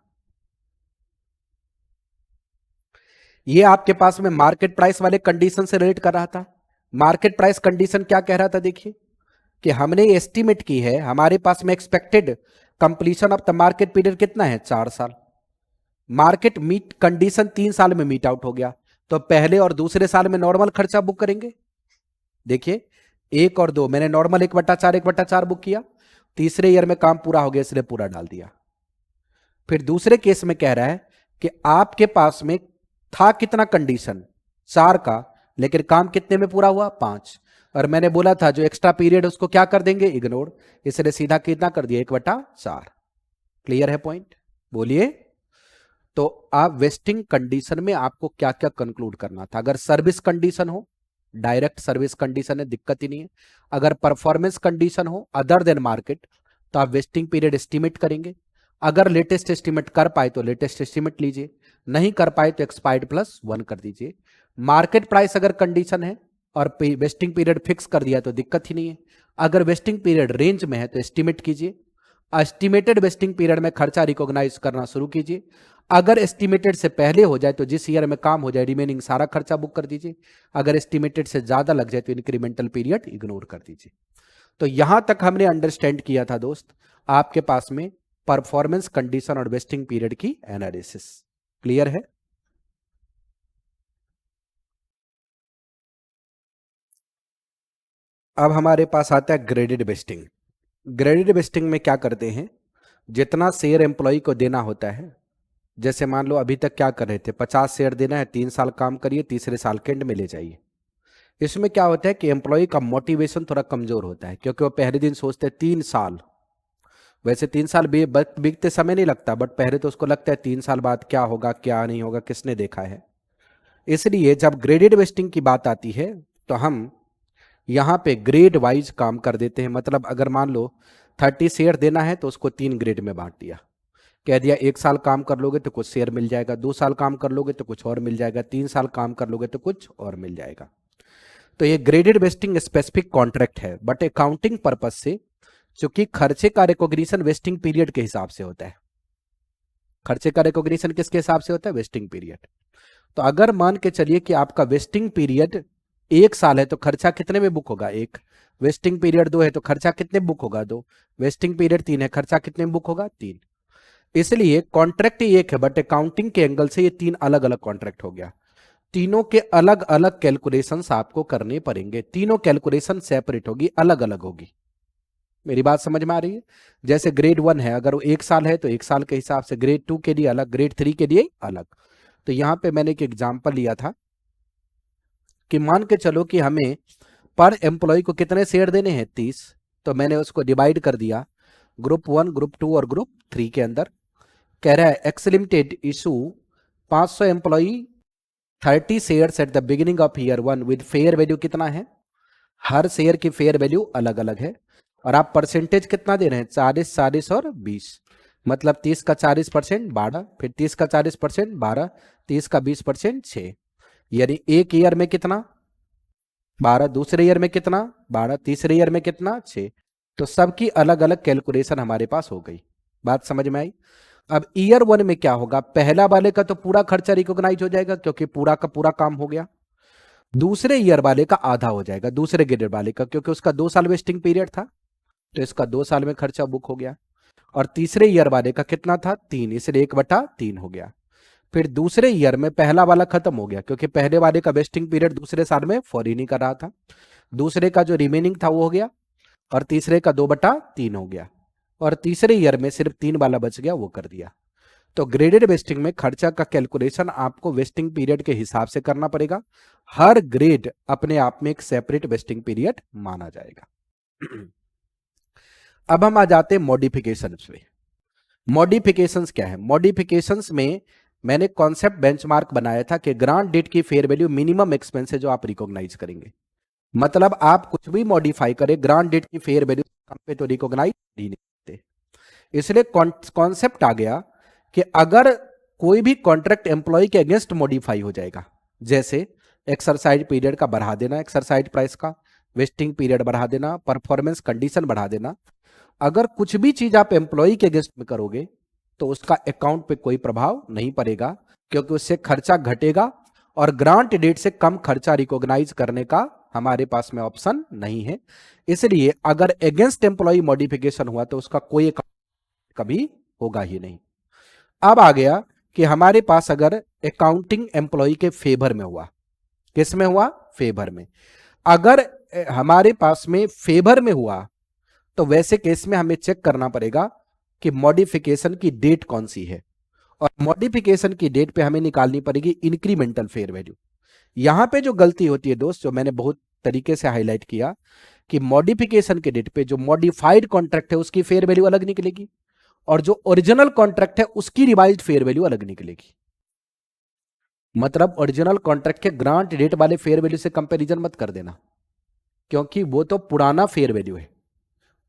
ये आपके पास में मार्केट प्राइस वाले कंडीशन से रिलेट कर रहा था। मार्केट प्राइस कंडीशन क्या कह रहा था, देखिए कि हमने एस्टीमेट की है, हमारे पास में expected completion of the market period कितना है 4 साल। मार्केट मीट कंडीशन 3 साल में मीट आउट हो गया, तो पहले और दूसरे साल में नॉर्मल खर्चा बुक करेंगे। देखिए 1 और 2 मैंने नॉर्मल 1/4 1/4 बुक किया, तीसरे ईयर में काम पूरा हो गया इसलिए पूरा डाल दिया। फिर दूसरे केस में कह रहा है कि आपके पास में था कितना कंडीशन 4 का, लेकिन काम कितने में पूरा हुआ 5, और मैंने बोला था जो एक्स्ट्रा पीरियड उसको क्या कर देंगे इग्नोर, इसलिए सीधा कितना कर दिया 1/4। क्लियर है पॉइंट, बोलिए। तो आप वेस्टिंग कंडीशन में आपको क्या क्या कंक्लूड करना था। अगर सर्विस कंडीशन हो, डायरेक्ट सर्विस कंडीशन है, दिक्कत ही नहीं है। अगर परफॉर्मेंस कंडीशन हो अदर देन मार्केट, तो आप वेस्टिंग पीरियड एस्टिमेट करेंगे। अगर लेटेस्ट एस्टिमेट कर पाए तो लेटेस्ट एस्टिमेट लीजिए, नहीं कर पाए तो एक्सपायर्ड +1 कर दीजिए। मार्केट प्राइस अगर कंडीशन है और वेस्टिंग पीरियड फिक्स कर दिया तो दिक्कत ही नहीं है। अगर वेस्टिंग पीरियड रेंज में है तो एस्टिमेट कीजिए, एस्टिमेटेड वेस्टिंग पीरियड में खर्चा रिकॉग्नाइज करना शुरू कीजिए। अगर एस्टिमेटेड से पहले हो जाए तो जिस ईयर में काम हो जाए रिमेनिंग सारा खर्चा बुक कर दीजिए, अगर एस्टिमेटेड से ज्यादा लग जाए तो इंक्रीमेंटल पीरियड इग्नोर कर दीजिए। तो यहां तक हमने अंडरस्टैंड किया था दोस्त आपके पास में परफॉर्मेंस कंडीशन और वेस्टिंग पीरियड की एनालिसिस। क्लियर है? अब हमारे पास आता है ग्रेडेड वेस्टिंग। ग्रेडेड वेस्टिंग में क्या करते हैं, जितना शेयर एम्प्लॉय को देना होता है, जैसे मान लो अभी तक क्या कर रहे थे, 50 शेयर देना है, 3 साल काम करिए, तीसरे साल के एंड में ले जाइए। इसमें क्या होता है कि एम्प्लॉय का मोटिवेशन थोड़ा कमजोर होता है, क्योंकि वो पहले दिन सोचते हैं 3 साल, वैसे 3 साल बीतते समय नहीं लगता, बट पहले तो उसको लगता है 3 साल बाद क्या होगा क्या नहीं होगा, किसने देखा है। इसलिए जब ग्रेडेड वेस्टिंग की बात आती है तो हम यहाँ पे ग्रेड वाइज काम कर देते हैं। मतलब अगर मान लो 30 शेयर देना है तो उसको 3 ग्रेड में बांट दिया, कह दिया 1 साल काम कर लोगे तो कुछ शेयर मिल जाएगा, 2 साल काम कर लोगे तो कुछ और मिल जाएगा, 3 साल काम कर लोगे तो कुछ और मिल जाएगा। तो ये ग्रेडेड वेस्टिंग स्पेसिफिक कॉन्ट्रैक्ट है, बट अकाउंटिंग पर्पज से चूंकि खर्चे का रिकॉग्निशन वेस्टिंग पीरियड के हिसाब से होता है। खर्चे का रिकॉग्निशन किसके हिसाब से होता है? Vesting period. तो अगर मान के चलिए कि आपका वेस्टिंग पीरियड 1 साल है तो खर्चा कितने में बुक होगा? 1। वेस्टिंग पीरियड 2 है तो खर्चा कितने बुक होगा? 2। वेस्टिंग पीरियड 3 है, खर्चा कितने में बुक होगा? 3। इसलिए कॉन्ट्रैक्ट एक है, बट अकाउंटिंग के एंगल से ये 3 अलग अलग कॉन्ट्रैक्ट हो गया। तीनों के अलग अलग कैलकुलेशंस आपको करने पड़ेंगे, तीनों कैलकुलेशन सेपरेट होगी, अलग अलग होगी। मेरी बात समझ में आ रही है? जैसे ग्रेड 1 है, अगर वो 1 साल है तो 1 साल के हिसाब से, ग्रेड 2 के लिए अलग, ग्रेड 3 के लिए अलग। तो यहां पे मैंने एक एग्जांपल लिया था कि मान के चलो कि हमें पर एम्प्लॉय को कितने शेयर देने हैं? 30। तो मैंने उसको डिवाइड कर दिया ग्रुप 1, ग्रुप 2 और ग्रुप 3 के अंदर। कह रहा है X limited issue 500 employee 30 shares at the beginning of year 1 with fair value कितना है? हर शेयर की फेयर वैल्यू अलग अलग है, और आप परसेंटेज कितना दे रहे हैं? 40, 40 और 20। मतलब 30 का 40% 12, फिर 30 का 40% 12, 30 का 20% 6। यानी एक ईयर में कितना? 12। दूसरे ईयर में कितना? 12। तीसरे ईयर में कितना? 6। तो सबकी अलग अलग कैलकुलेशन हमारे पास हो गई। बात समझ में आई? अब ईयर 1 में क्या होगा? पहला वाले का तो पूरा खर्चा रिकॉग्नाइज हो जाएगा क्योंकि पूरा का पूरा काम हो गया। दूसरे ईयर वाले का आधा हो जाएगा, दूसरे ग्रेड वाले का, क्योंकि उसका 2 साल वेस्टिंग पीरियड था तो इसका 2 साल में खर्चा बुक हो गया। और तीसरे ईयर वाले का कितना था? 3, इसलिए 1/3 हो गया। फिर दूसरे ईयर में पहला वाला खत्म हो गया क्योंकि पहले वाले का वेस्टिंग पीरियड दूसरे साल में फॉर ही नहीं कर रहा था। दूसरे का जो रिमेनिंग था वो हो गया, और तीसरे का 2/3 हो गया, और तीसरे ईयर में सिर्फ 3 वाला बच गया, वो कर दिया। तो ग्रेडेड वेस्टिंग में खर्चा का कैलकुलेशन आपको वेस्टिंग पीरियड के हिसाब से करना पड़ेगा। हर ग्रेड अपने आप में एक सेपरेट वेस्टिंग पीरियड माना जाएगा। अब हम आ जाते हैं मॉडिफिकेशंस पे। मॉडिफिकेशंस क्या है? मॉडिफिकेशंस में मैंने कॉन्सेप्ट बेंचमार्क बनाया था कि ग्रांट डेट की फेयर वैल्यू मिनिमम एक्सपेंस है जो आप रिकॉग्नाइज करेंगे। मतलब आप कुछ भी मॉडिफाई करें, ग्रांट डेट की फेयर वैल्यू कम पे तो रिकॉग्नाइज ही नहीं करते। इसलिए कॉन्सेप्ट आ गया कि अगर कोई भी कॉन्ट्रैक्ट एम्प्लॉय के अगेंस्ट मॉडिफाई हो जाएगा, जैसे एक्सरसाइज पीरियड का बढ़ा देना, एक्सरसाइज प्राइस का, वेस्टिंग पीरियड बढ़ा देना, परफॉर्मेंस कंडीशन बढ़ा देना, अगर कुछ भी चीज आप एम्प्लॉय के अगेंस्ट में करोगे तो उसका अकाउंट पे कोई प्रभाव नहीं पड़ेगा, क्योंकि उससे खर्चा घटेगा और ग्रांट डेट से कम खर्चा रिकॉग्नाइज करने का हमारे पास में ऑप्शन नहीं है। इसलिए अगर अगेंस्ट एम्प्लॉय मॉडिफिकेशन हुआ तो उसका कोई कभी होगा ही नहीं। अब आ गया कि हमारे पास अगर अकाउंटिंग एम्प्लॉय के फेवर में हुआ, किस में हुआ? फेवर में। अगर हमारे पास में फेवर में हुआ तो वैसे केस में हमें चेक करना पड़ेगा कि मॉडिफिकेशन की डेट कौन सी है, और मॉडिफिकेशन की डेट पे हमें निकालनी पड़ेगी इंक्रीमेंटल फेयर वैल्यू। यहां पे जो गलती होती है दोस्त, जो मैंने बहुत तरीके से हाईलाइट किया, कि मॉडिफिकेशन के डेट पे जो मॉडिफाइड कॉन्ट्रैक्ट है उसकी फेयर वैल्यू अलग निकलेगी, और जो ओरिजिनल कॉन्ट्रैक्ट है उसकी रिवाइज्ड फेयर वैल्यू अलग निकलेगी। मतलब ओरिजिनल कॉन्ट्रैक्ट के ग्रांट डेट वाले फेयर वैल्यू से कंपैरिजन मत कर देना, क्योंकि वो तो पुराना फेयर वैल्यू है।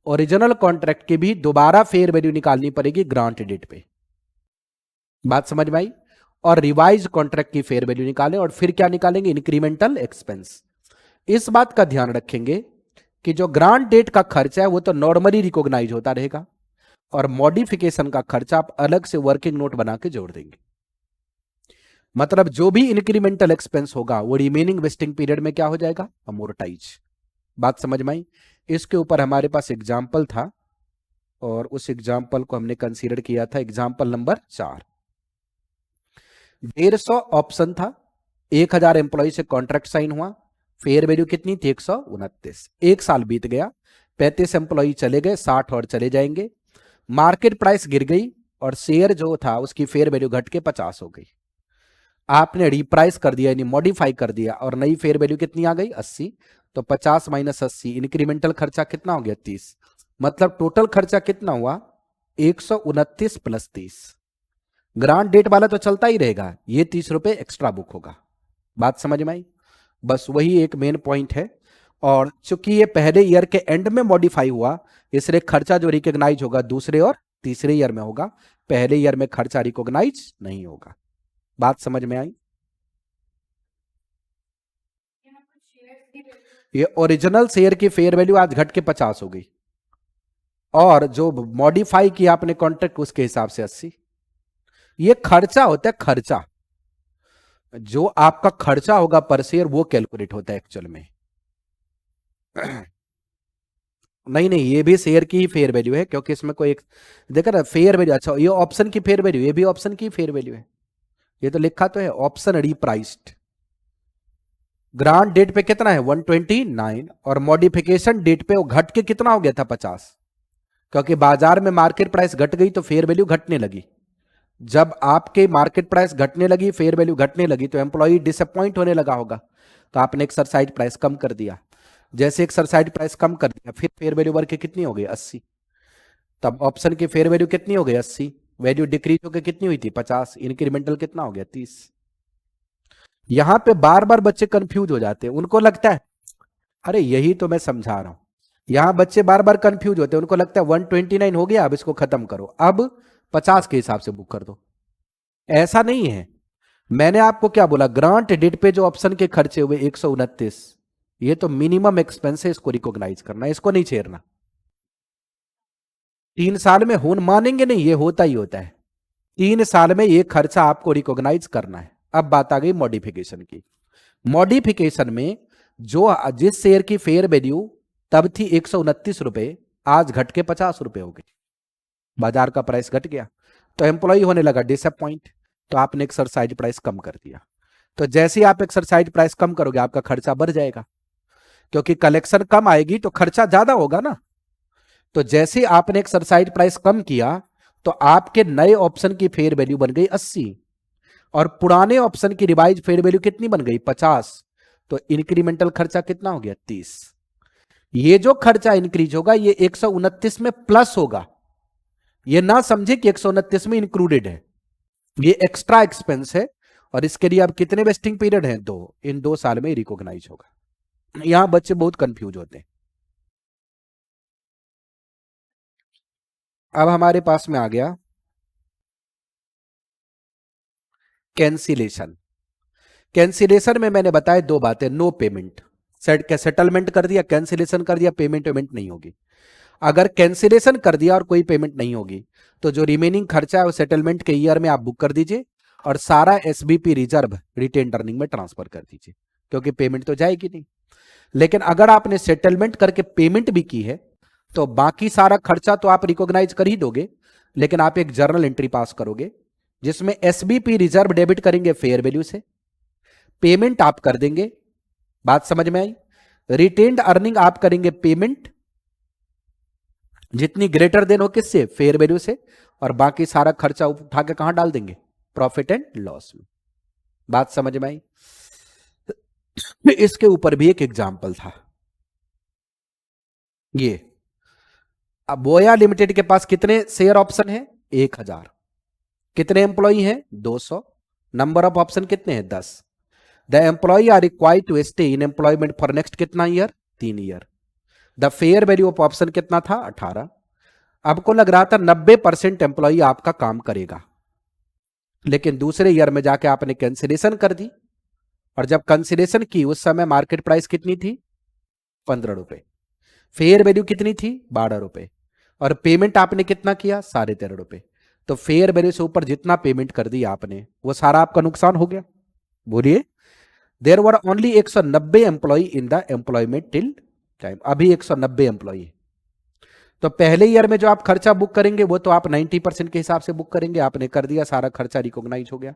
ओरिजिनल कॉन्ट्रैक्ट की भी दोबारा फेयर वैल्यू निकालनी पड़ेगी ग्रांट डेट पे। बात समझ में आई? और रिवाइज कॉन्ट्रैक्ट की फेयर वैल्यू निकालें, और फिर क्या निकालेंगे? Incremental expense. इस बात का ध्यान रखेंगे कि जो ग्रांट डेट का खर्चा है वो तो नॉर्मली रिकॉग्नाइज होता रहेगा, और मॉडिफिकेशन का खर्चा आप अलग से वर्किंग नोट बना के जोड़ देंगे। मतलब जो भी इंक्रीमेंटल एक्सपेंस होगा वो रिमेनिंग वेस्टिंग पीरियड में क्या हो जाएगा, अमोर्टाइज। बात समझ में आई। इसके ऊपर हमारे पास एग्जाम्पल था और उस एग्जाम्पल को हमने कंसीडर किया था, एग्जाम्पल नंबर 4। 150 ऑप्शन था, 1000 एम्प्लॉय से कॉन्ट्रैक्ट साइन हुआ, फेयर वैल्यू कितनी थी 129। एक साल बीत गया, 35 एम्प्लॉय चले गए, 60 और चले जाएंगे, मार्केट प्राइस गिर गई और शेयर जो था उसकी फेयर वैल्यू घट के 50 हो गई। आपने रिप्राइस कर दिया यानी मॉडिफाई कर दिया और नई फेयर वैल्यू कितनी आ गई 80। तो 50 माइनस 80, इंक्रीमेंटल खर्चा कितना हो गया 30। मतलब टोटल खर्चा कितना हुआ 129 प्लस 30। ग्रांट डेट वाला तो चलता ही रहेगा, ये 30 रुपए एक्स्ट्रा बुक होगा। बात समझ में आई। बस वही एक मेन पॉइंट है। और चूंकि ये पहले ईयर के एंड में मॉडिफाई हुआ, इसलिए खर्चा जो रिकॉग्नाइज होगा दूसरे और तीसरे ईयर में होगा, पहले ईयर में खर्चा रिकॉग्नाइज नहीं होगा। बात समझ में आई। ये ओरिजिनल शेयर की फेयर वैल्यू आज घट के 50 हो गई और जो मॉडिफाई किया आपने कॉन्ट्रैक्ट उसके हिसाब से 80। ये खर्चा होता है, खर्चा जो आपका खर्चा होगा पर शेयर वो कैलकुलेट होता है एक्चुअल में। नहीं नहीं, ये भी शेयर की ही फेयर वैल्यू है क्योंकि इसमें कोई एक देखा ना फेयर वैल्यू। अच्छा, ये ऑप्शन की फेयर वैल्यू, ये भी ऑप्शन की फेयर वैल्यू है। ये तो लिखा तो है ऑप्शन रीप्राइस्ड। ग्रांट डेट पे कितना है 129 और मॉडिफिकेशन डेट पे वो घट के कितना हो गया था 50, क्योंकि बाजार में मार्केट प्राइस घट गई तो फेयर वैल्यू घटने लगी। जब आपके मार्केट प्राइस घटने लगी, फेयर वैल्यू घटने लगी, तो एम्प्लॉय डिसअपॉइंट होने लगा होगा, तो आपने एक्सरसाइज प्राइस कम कर दिया। जैसे एक्सरसाइज प्राइस कम कर दिया फिर फेयर वैल्यू बढ़ के कितनी हो गई 80। तब ऑप्शन की फेयर वैल्यू कितनी हो गई 80, वैल्यू डिक्रीज होकर कितनी हुई थी 50, इंक्रीमेंटल कितना हो गया 30। यहां पे बार बार बच्चे कंफ्यूज हो जाते हैं, उनको लगता है अरे यही तो मैं समझा रहा हूं। यहां बच्चे बार बार कंफ्यूज होते हैं, उनको लगता है 129 हो गया अब इसको खत्म करो, अब 50 के हिसाब से बुक कर दो। ऐसा नहीं है। मैंने आपको क्या बोला, ग्रांट डेट पे जो ऑप्शन के खर्चे हुए 129, ये तो मिनिमम एक्सपेंस है, इसको रिकॉग्नाइज करना है, इसको नहीं छेड़ना। 3 साल में हो मानेंगे नहीं, ये होता ही होता है। 3 साल में ये खर्चा आपको रिकॉग्नाइज करना है। अब बात आ गई मॉडिफिकेशन की। मॉडिफिकेशन में जो जिस शेयर की फेयर वैल्यू तब थी 129 रुपए, आज घट के 50 रुपए हो गई, बाजार का प्राइस घट गया, तो एम्प्लॉय होने लगा डिसअपॉइंट, तो आपने एक्सरसाइज प्राइस कम कर दिया। तो जैसे ही आप एक्सरसाइज प्राइस कम करोगे आपका खर्चा बढ़ जाएगा, क्योंकि कलेक्शन कम आएगी तो खर्चा ज्यादा होगा ना। तो जैसे आपने एक्सरसाइज प्राइस कम किया तो आपके नए ऑप्शन की फेयर वैल्यू बन गई 80 और पुराने ऑप्शन की रिवाइज फेयर वैल्यू कितनी बन गई 50। तो इंक्रीमेंटल खर्चा कितना हो गया 30। ये जो खर्चा इंक्रीज होगा ये 129 में प्लस होगा, ये ना समझे कि 129 में इंक्लूडेड है, ये एक्स्ट्रा एक्सपेंस है। और इसके लिए अब कितने वेस्टिंग पीरियड हैं 2, इन 2 साल में रिकॉग्नाइज होगा। यहां बच्चे बहुत कंफ्यूज होते हैं। अब हमारे पास में आ गया कैंसिलेशन। कैंसिलेशन में मैंने बताया 2 बातें, नो पेमेंट, सेटलमेंट कर दिया, कैंसिलेशन कर दिया, पेमेंट नहीं होगी। अगर कैंसिलेशन कर दिया और कोई पेमेंट नहीं होगी तो जो रिमेनिंग खर्चा है वो सेटलमेंट के ईयर में आप बुक कर दीजिए और सारा एसबीपी रिजर्व रिटेन अर्निंग में ट्रांसफर कर दीजिए, क्योंकि पेमेंट तो जाएगी नहीं। लेकिन अगर आपने सेटलमेंट करके पेमेंट भी की है तो बाकी सारा खर्चा तो आप रिकॉग्नाइज कर ही दोगे, लेकिन आप एक जर्नल एंट्री पास करोगे जिसमें एसबीपी रिजर्व डेबिट करेंगे फेयर वैल्यू से, पेमेंट आप कर देंगे। बात समझ में आई। रिटेन्ड अर्निंग आप करेंगे पेमेंट जितनी ग्रेटर देन हो किससे, फेयर वैल्यू से, और बाकी सारा खर्चा उठा के कहां डाल देंगे, प्रॉफिट एंड लॉस में। बात समझ में आई। इसके ऊपर भी एक एग्जाम्पल था। ये अब बोया लिमिटेड के पास कितने शेयर ऑप्शन है 1000, कितने एम्प्लॉई हैं 200, नंबर ऑफ ऑप्शन कितने हैं 10। The employee are required to stay in employment for next कितना year 3 year. The fair value of option कितना था 18। आपको लग रहा था 90% एम्प्लॉई आपका काम करेगा, लेकिन दूसरे ईयर में जाके आपने कैंसिलेशन कर दी और जब कैंसिलेशन की उस समय मार्केट प्राइस कितनी थी 15 रुपए, फेयर वैल्यू कितनी थी 12 रुपए और पेमेंट आपने कितना किया 13.5 रुपए। तो फेयर वैल्यू से ऊपर जितना पेमेंट कर दी आपने वो सारा आपका नुकसान हो गया। बोलिए, there were only 190 employee in the employment till time, अभी 190 एम्प्लॉय। तो पहले ईयर में जो आप खर्चा बुक करेंगे वो तो आप 90% के हिसाब से बुक करेंगे, आपने कर दिया, सारा खर्चा रिकॉग्नाइज हो गया।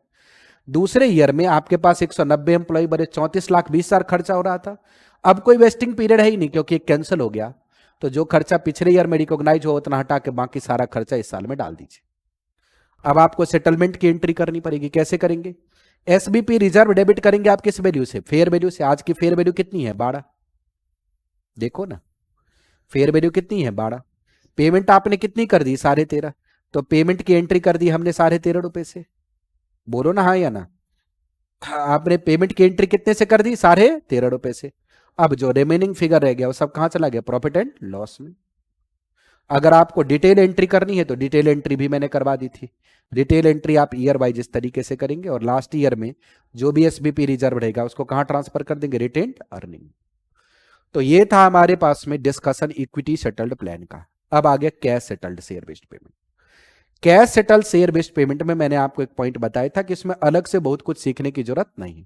दूसरे ईयर में आपके पास 190 एम्प्लॉय बने, 34,20,000 खर्चा हो रहा था। अब कोई वेस्टिंग पीरियड है ही नहीं क्योंकि कैंसिल हो गया, तो जो खर्चा पिछले ईयर में रिकॉग्नाइज हो उतना हटा के बाकी सारा खर्चा इस साल में डाल दीजिए। अब आपको सेटलमेंट की एंट्री करनी पड़ेगी, कैसे करेंगे? एसबीपी रिजर्व डेबिट करेंगे आप किस वैल्यू से? फेयर वैल्यू से। आज की फेयर वैल्यू कितनी है? 12। देखो ना, फेयर वैल्यू कितनी है? 12। पेमेंट आपने कितनी कर दी? 13.5। तो पेमेंट की एंट्री कर दी हमने 13.5 रुपए से। बोलो ना हाँ या ना। आपने पेमेंट की एंट्री कितने से कर दी? 13.5 रुपए से। अब जो रिमेनिंग फिगर रह गया वो सब कहां चला गया? प्रॉफिट एंड लॉस में। अगर आपको डिटेल एंट्री करनी है तो डिटेल एंट्री भी मैंने करवा दी थी। डिटेल एंट्री आप ईयर वाइज इस तरीके से करेंगे और लास्ट ईयर में जो भी एसबीपी रिजर्व रहेगा उसको कहां ट्रांसफर कर देंगे? Retained earning. तो ये था हमारे पास में डिस्कशन इक्विटी सेटल्ड प्लान का। अब आ गया cash settled share based payment. Cash settled share based payment में मैंने आपको एक पॉइंट बताया था कि इसमें अलग से बहुत कुछ सीखने की जरूरत नहीं।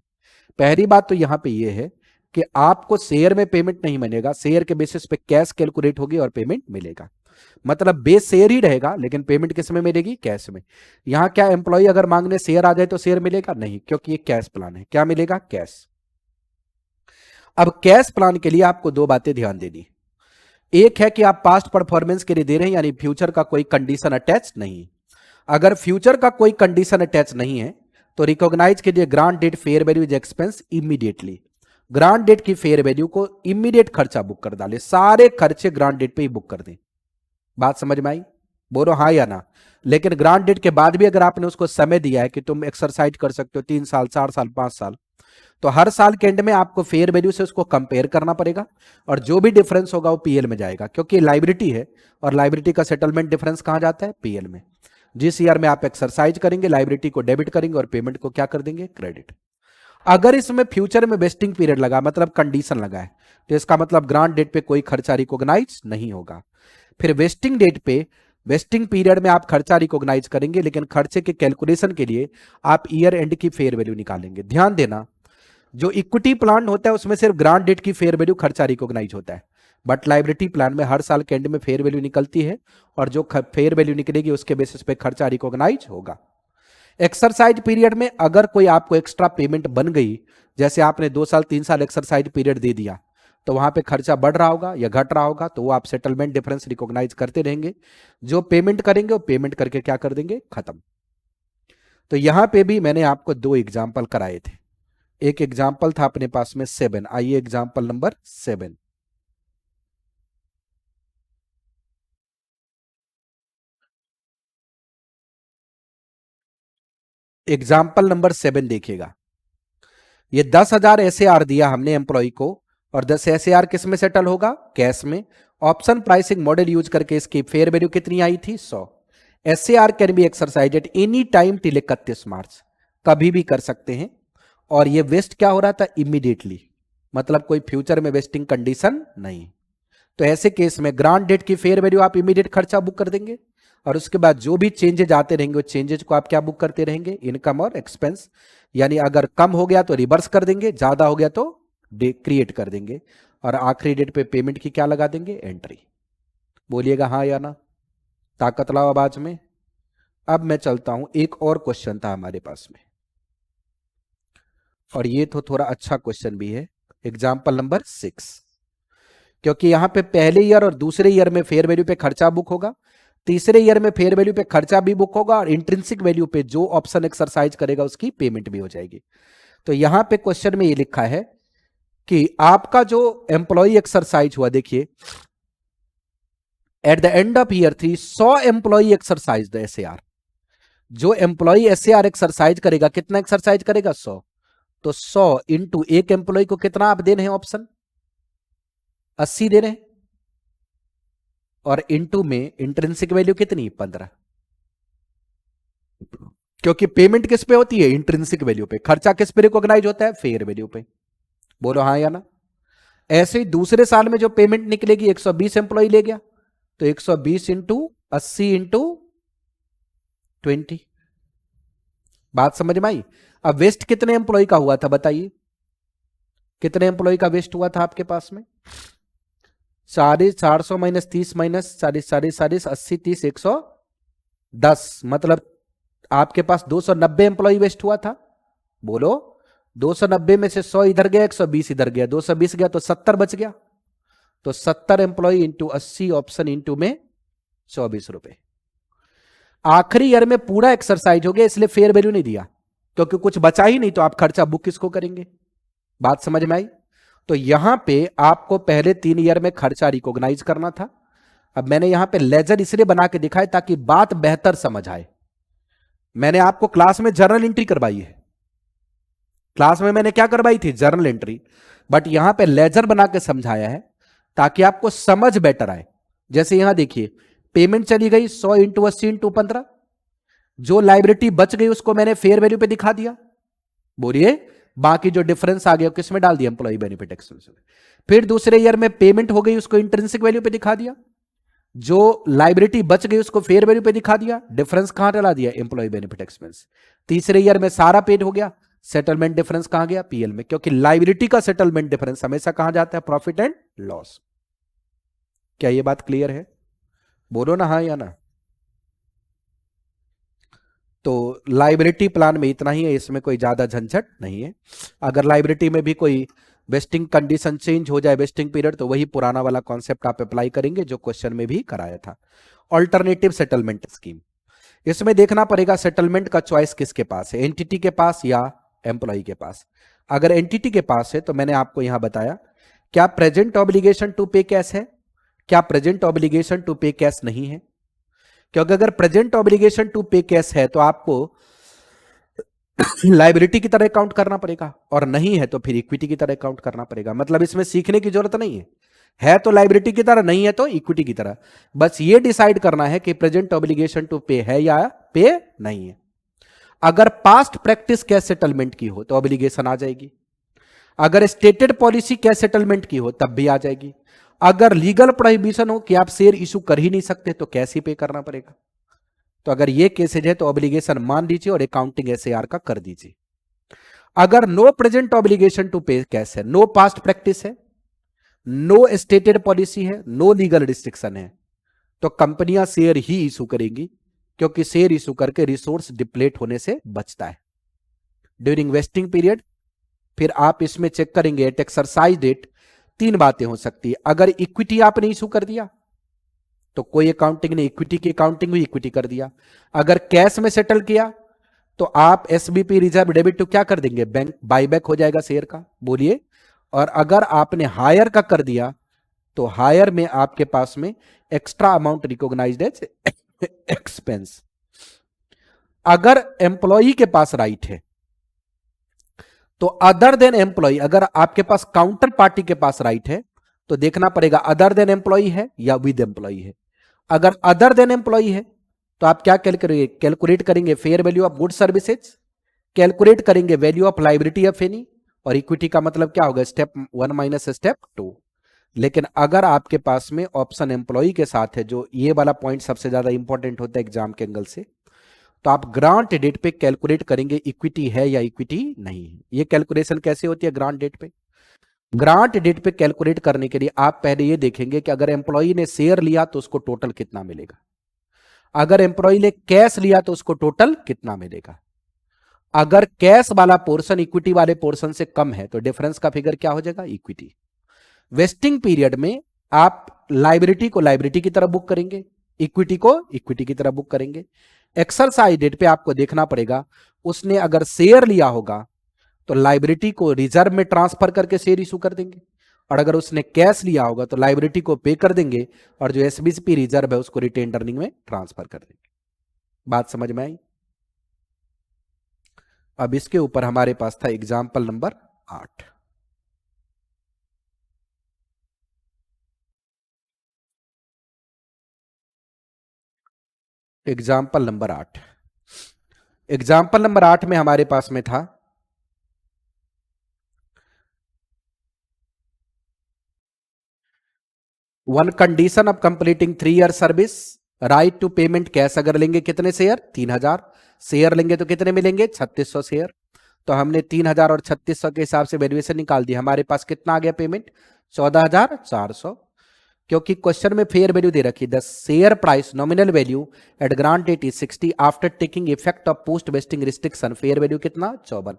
पहली बात तो यहां पे ये है कि आपको शेयर में पेमेंट नहीं मिलेगा, शेयर के बेसिस पे कैश कैलकुलेट होगी और पेमेंट मिलेगा। मतलब बेस शेयर ही रहेगा लेकिन पेमेंट किस में मिलेगी? कैश में। यहां क्या एम्प्लॉय अगर मांगने शेयर आ जाए तो शेयर मिलेगा? नहीं, क्योंकि ये कैश प्लान है। क्या मिलेगा? कैश। अब कैश प्लान के लिए आपको दो बातें ध्यान देनी। एक है कि आप पास्ट परफॉर्मेंस के लिए दे रहे हैं, यानी फ्यूचर का कोई कंडीशन अटैच नहीं। अगर फ्यूचर का कोई कंडीशन अटैच नहीं है तो रिकॉग्नाइज कीजिए grant date fair value is expense immediately. Grant date की फेयर वैल्यू को इमीडिएट खर्चा बुक कर डाले, सारे खर्चे ग्रांट डेट पे ही बुक कर दें। बात समझ में आई? बोलो हाँ या ना। लेकिन ग्रांट डेट के बाद भी अगर आपने उसको समय दिया है कि तुम एक्सरसाइज कर सकते हो 3 साल, 4 साल, 5 साल, तो हर साल के एंड में आपको फेयर वैल्यू से उसको कंपेयर करना पड़ेगा और जो भी डिफरेंस होगा वो पीएल में जाएगा, क्योंकि लाइबिलिटी है और लाइबिलिटी का सेटलमेंट डिफरेंस कहां जाता है? पीएल में। जिस ईयर में आप एक्सरसाइज करेंगे लाइबिलिटी को डेबिट करेंगे और पेमेंट को क्या कर देंगे? क्रेडिट। अगर इसमें फ्यूचर में वेस्टिंग पीरियड लगा, मतलब कंडीशन लगा है, तो इसका मतलब ग्रांट डेट पे कोई खर्चा रिकॉग्नाइज नहीं होगा। फिर वेस्टिंग डेट पे, वेस्टिंग पीरियड में आप खर्चा रिकॉग्नाइज करेंगे लेकिन खर्चे के कैलकुलेशन के लिए आप ईयर एंड की फेयर वैल्यू निकालेंगे। ध्यान देना, जो इक्विटी प्लान होता है उसमें सिर्फ ग्रांट डेट की फेयर वैल्यू खर्चा रिकॉग्नाइज होता है, बट लाइबिलिटी प्लान में हर साल के एंड में फेयर वैल्यू निकलती है और जो फेयर वैल्यू निकलेगी उसके बेसिस पे खर्चा रिकॉग्नाइज होगा। एक्सरसाइज पीरियड में अगर कोई आपको एक्स्ट्रा पेमेंट बन गई, जैसे आपने 2 साल 3 साल एक्सरसाइज पीरियड दे दिया, तो वहां पे खर्चा बढ़ रहा होगा या घट रहा होगा, तो वो आप सेटलमेंट डिफरेंस रिकॉग्नाइज करते रहेंगे। जो पेमेंट करेंगे वो पेमेंट करके क्या कर देंगे? खत्म। तो यहां पे भी मैंने आपको दो एग्जाम्पल कराए थे। एक एग्जाम्पल था अपने पास में 7। आइए एग्जाम्पल नंबर 7। एग्जाम्पल नंबर 7 देखिएगा। ये 10,000 एसएआर दिया हमने एम्प्लॉय को और 10 एसएआर किस में सेटल होगा? कैश में। ऑप्शन प्राइसिंग मॉडल यूज करके इसकी फेयर वैल्यू कितनी आई थी? 100। SAR can be exercise at any time till 31 मार्च, कभी भी कर सकते हैं। और ये वेस्ट क्या हो रहा था? इमीडिएटली, मतलब कोई फ्यूचर में वेस्टिंग कंडीशन नहीं। तो ऐसे केस में ग्रांट डेट की फेयर वैल्यू आप इमीडिएट खर्चा बुक कर देंगे और उसके बाद जो भी चेंजेज आते रहेंगे उस चेंजेज को आप क्या बुक करते रहेंगे? इनकम और एक्सपेंस। यानी अगर कम हो गया तो रिवर्स कर देंगे, ज्यादा हो गया तो क्रिएट कर देंगे और आखिरी डेट पे पेमेंट की क्या लगा देंगे? एंट्री। बोलिएगा हाँ या ना। ताकत लाओ आवाज में। अब मैं चलता हूं, एक और क्वेश्चन था हमारे पास में और ये तो थोड़ा अच्छा क्वेश्चन भी है। Example number 6। क्योंकि यहां पे पहले ईयर और दूसरे ईयर में फेयर वैल्यू पे खर्चा बुक होगा, तीसरे ईयर में फेयर वैल्यू पे खर्चा भी बुक होगा और इंट्रिंसिक वैल्यू पे जो ऑप्शन एक्सरसाइज करेगा उसकी पेमेंट भी हो जाएगी। तो यहां पे क्वेश्चन में ये लिखा है कि आपका जो एम्प्लॉय एक्सरसाइज हुआ, देखिए at the end of year 3 100 employee exercise the SAR. जो एम्प्लॉय एसएआर एक्सरसाइज करेगा, कितना एक्सरसाइज करेगा? 100। तो 100 इंटू एक एम्प्लॉय को कितना आप दे रहे हैं? ऑप्शन 80 दे रहे हैं और इनटू में इंट्रिंसिक वैल्यू कितनी? 15। क्योंकि पेमेंट किस पे होती है? इंट्रिंसिक वैल्यू पे। खर्चा किस पे रिकॉग्नाइज होता है? फेयर वैल्यू पे। बोलो हाँ या ना। ऐसे ही दूसरे साल में जो पेमेंट निकलेगी, 120 एम्प्लॉय ले गया तो 120 इंटू 80 इंटू 20। बात समझ में आई? अब वेस्ट कितने एम्प्लॉय का हुआ था बताइए, कितने एम्प्लॉय का वेस्ट हुआ था आपके पास में? 400 माइनस 30 माइनस 40 80 30 110, मतलब आपके पास 290 एम्प्लॉय वेस्ट हुआ था। बोलो, 290 में से 100 इधर गया, 120 इधर गया, 220 गया तो 70 बच गया। तो 70 एम्प्लॉय इंटू 80 ऑप्शन इंटू में 24 रुपए। आखिरी ईयर में पूरा एक्सरसाइज हो गया, इसलिए फेयर वैल्यू नहीं दिया, क्योंकि कुछ बचा ही नहीं, तो आप खर्चा बुक किसको करेंगे? बात समझ में आई? तो यहां पे आपको पहले 3 ईयर में खर्चा रिकॉग्नाइज करना था। अब मैंने यहां पे लेजर इसलिए बना के दिखाया ताकि बात बेहतर समझ आए। मैंने आपको क्लास में जर्नल एंट्री करवाई है, क्लास में मैंने क्या करवाई थी? Journal entry. बट यहां पे लेजर बना के समझाया है ताकि आपको समझ बेटर आए। जैसे यहां देखिए, पेमेंट चली गई 100 इंटू 80 इंटू 15, जो लाइबिलिटी बच गई उसको मैंने फेयर वैल्यू पे दिखा दिया। बोलिए, बाकी जो डिफरेंस आ गया किस में डाल दिया? एम्प्लॉय बेनिफिट एक्सपेंस में। फिर दूसरे ईयर में पेमेंट हो गई, उसको इंट्रिंसिक वैल्यू पे दिखा दिया। जो लाइबिलिटी बच गई उसको फेयर वैल्यू पे दिखा दिया, डिफरेंस कहां डाला दिया? Employee benefit expense. तीसरे ईयर में सारा पेड हो गया, सेटलमेंट डिफरेंस कहां गया? पीएल में, क्योंकि लाइबिलिटी का सेटलमेंट डिफरेंस हमेशा कहां जाता है? Profit and loss. क्या ये बात क्लियर है? बोलो ना हाँ या ना। तो लाइबिलिटी प्लान में इतना ही है, इसमें कोई ज्यादा झंझट नहीं है। अगर लाइबिलिटी में भी कोई वेस्टिंग कंडीशन चेंज हो जाए, वेस्टिंग पीरियड, तो वही पुराना वाला कॉन्सेप्ट आप अप्लाई करेंगे जो क्वेश्चन में भी कराया था। ऑल्टरनेटिव सेटलमेंट स्कीम, इसमें देखना पड़ेगा सेटलमेंट का चॉइस किसके पास है, एंटिटी के पास या एम्प्लॉय के पास। अगर एंटिटी के पास है तो मैंने आपको यहां बताया, क्या present obligation to pay cash है, क्या present obligation to pay cash नहीं है? क्योंकि अगर present obligation to pay cash है तो आपको लाइबिलिटी की तरह काउंट करना पड़ेगा, और नहीं है तो फिर इक्विटी की तरह काउंट करना पड़ेगा। मतलब इसमें सीखने की जरूरत नहीं है तो लाइबिलिटी की तरह, नहीं है तो इक्विटी की तरह। बस ये डिसाइड करना है कि प्रेजेंट ऑब्लिगेशन टू पे है या पे नहीं है। अगर पास्ट प्रैक्टिस कैश सेटलमेंट की हो तो ऑब्लिगेशन आ जाएगी, अगर स्टेटेड पॉलिसी कैश सेटलमेंट की हो तब भी आ जाएगी, अगर लीगल प्रोहिबिशन हो कि आप शेयर इशू कर ही नहीं सकते तो कैश ही पे करना पड़ेगा। तो अगर ये केसेज है तो ऑब्लिगेशन मान लीजिए और अकाउंटिंग एसएआर का कर दीजिए। अगर no present obligation to pay cash है, नो पास्ट प्रैक्टिस है, नो स्टेटेड पॉलिसी है, नो लीगल रिस्ट्रिक्शन है, तो कंपनियां शेयर ही इशू करेंगी, क्योंकि शेयर इशू करके रिसोर्स डिप्लेट होने से बचता है ड्यूरिंग वेस्टिंग पीरियड। फिर आप इसमें चेक करेंगे एट एक्सरसाइज डेट, 3 बातें हो सकती है। अगर इक्विटी आपने इशू कर दिया तो कोई अकाउंटिंग नहीं, इक्विटी की अकाउंटिंग हुई, इक्विटी कर दिया। अगर कैश में सेटल किया तो आप एसबीपी रिजर्व डेबिट टू क्या कर देंगे? बैंक बाईबैक हो जाएगा शेयर का। बोलिए। और अगर आपने हायर का कर दिया तो हायर में आपके पास में extra amount recognised as expense. अगर एम्प्लॉई के पास राइट है तो अदर देन एम्प्लॉय, अगर आपके पास काउंटर पार्टी के पास राइट है तो देखना पड़ेगा अदर देन एम्प्लॉय है या विद एम्प्लॉय है। अगर अदर देन एम्प्लॉय है तो आप क्या कैलकुलेट करेंगे? Fair value of good services, calculate करेंगे value of liability of any, और इक्विटी का मतलब क्या होगा? Step 1 minus step 2। लेकिन अगर आपके पास में ऑप्शन एम्प्लॉय के साथ है, जो ये वाला पॉइंट सबसे ज्यादा इंपॉर्टेंट होता है एग्जाम के एंगल से, तो आप ग्रांट डेट पे कैलकुलेट करेंगे इक्विटी है या इक्विटी नहीं है। ये कैलकुलेशन कैसे होती है ग्रांट डेट पे? ग्रांट डेट पे कैलकुलेट करने के लिए आप पहले ये देखेंगे कि अगर एम्प्लॉय ने शेयर लिया तो उसको टोटल कितना मिलेगा, अगर एम्प्लॉय ने कैश लिया तो उसको टोटल कितना मिलेगा। अगर कैश वाला पोर्शन इक्विटी वाले पोर्शन से कम है तो डिफरेंस का फिगर क्या हो जाएगा? इक्विटी। वेस्टिंग पीरियड में आप लाइबिलिटी को लाइबिलिटी की तरह बुक करेंगे, इक्विटी को इक्विटी की तरह बुक करेंगे। एक्सरसाइज डेट पे आपको देखना पड़ेगा, उसने अगर शेयर लिया होगा तो लाइबिलिटी को रिजर्व में ट्रांसफर करके शेयर इशू कर देंगे, और अगर उसने कैश लिया होगा तो लाइबिलिटी को पे कर देंगे और जो एसबीसी रिजर्व है उसको रिटेन अर्निंग में ट्रांसफर कर देंगे। बात समझ में आई? अब इसके ऊपर हमारे पास था example number 8। Example number 8, example number 8 में हमारे पास में था one condition of completing 3 year service right to payment cash अगर लेंगे कितने शेयर, 3000 शेयर लेंगे तो कितने मिलेंगे, 3600 शेयर। तो हमने 3000 और 3600 के हिसाब से वैल्यूएशन निकाल दी, हमारे पास कितना आ गया पेमेंट, 14400। क्योंकि क्वेश्चन में फेयर वैल्यू दे रखी, the share price nominal value at grant date is 60 after taking effect of post vesting restriction, fair value कितना 54।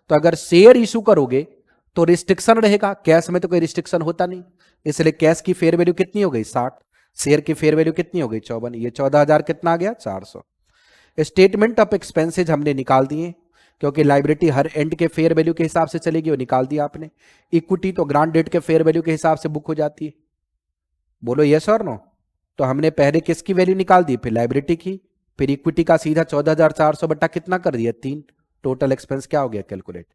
तो अगर शेयर इशू करोगे तो रिस्ट्रिक्शन रहेगा, कैश में तो कोई रिस्ट्रिक्शन होता नहीं, इसलिए कैश की फेयर वैल्यू कितनी हो गई 60, शेयर की फेयर वैल्यू कितनी हो गई 54, ये 14000 कितना आ गया 400। स्टेटमेंट ऑफ एक्सपेंसेज हमने निकाल दिए, क्योंकि लाइबिलिटी हर एंड के फेयर वैल्यू के हिसाब से चलेगी, वो निकाल दिया आपने। इक्विटी तो ग्रांट डेट के फेयर वैल्यू के हिसाब से बुक हो जाती है, बोलो यस और नो। तो हमने पहले किसकी वैल्यू निकाल दी, फिर लाइबिलिटी की, फिर इक्विटी का सीधा 14400 बटा कितना कर दिया 3, टोटल एक्सपेंस क्या हो गया कैलकुलेट।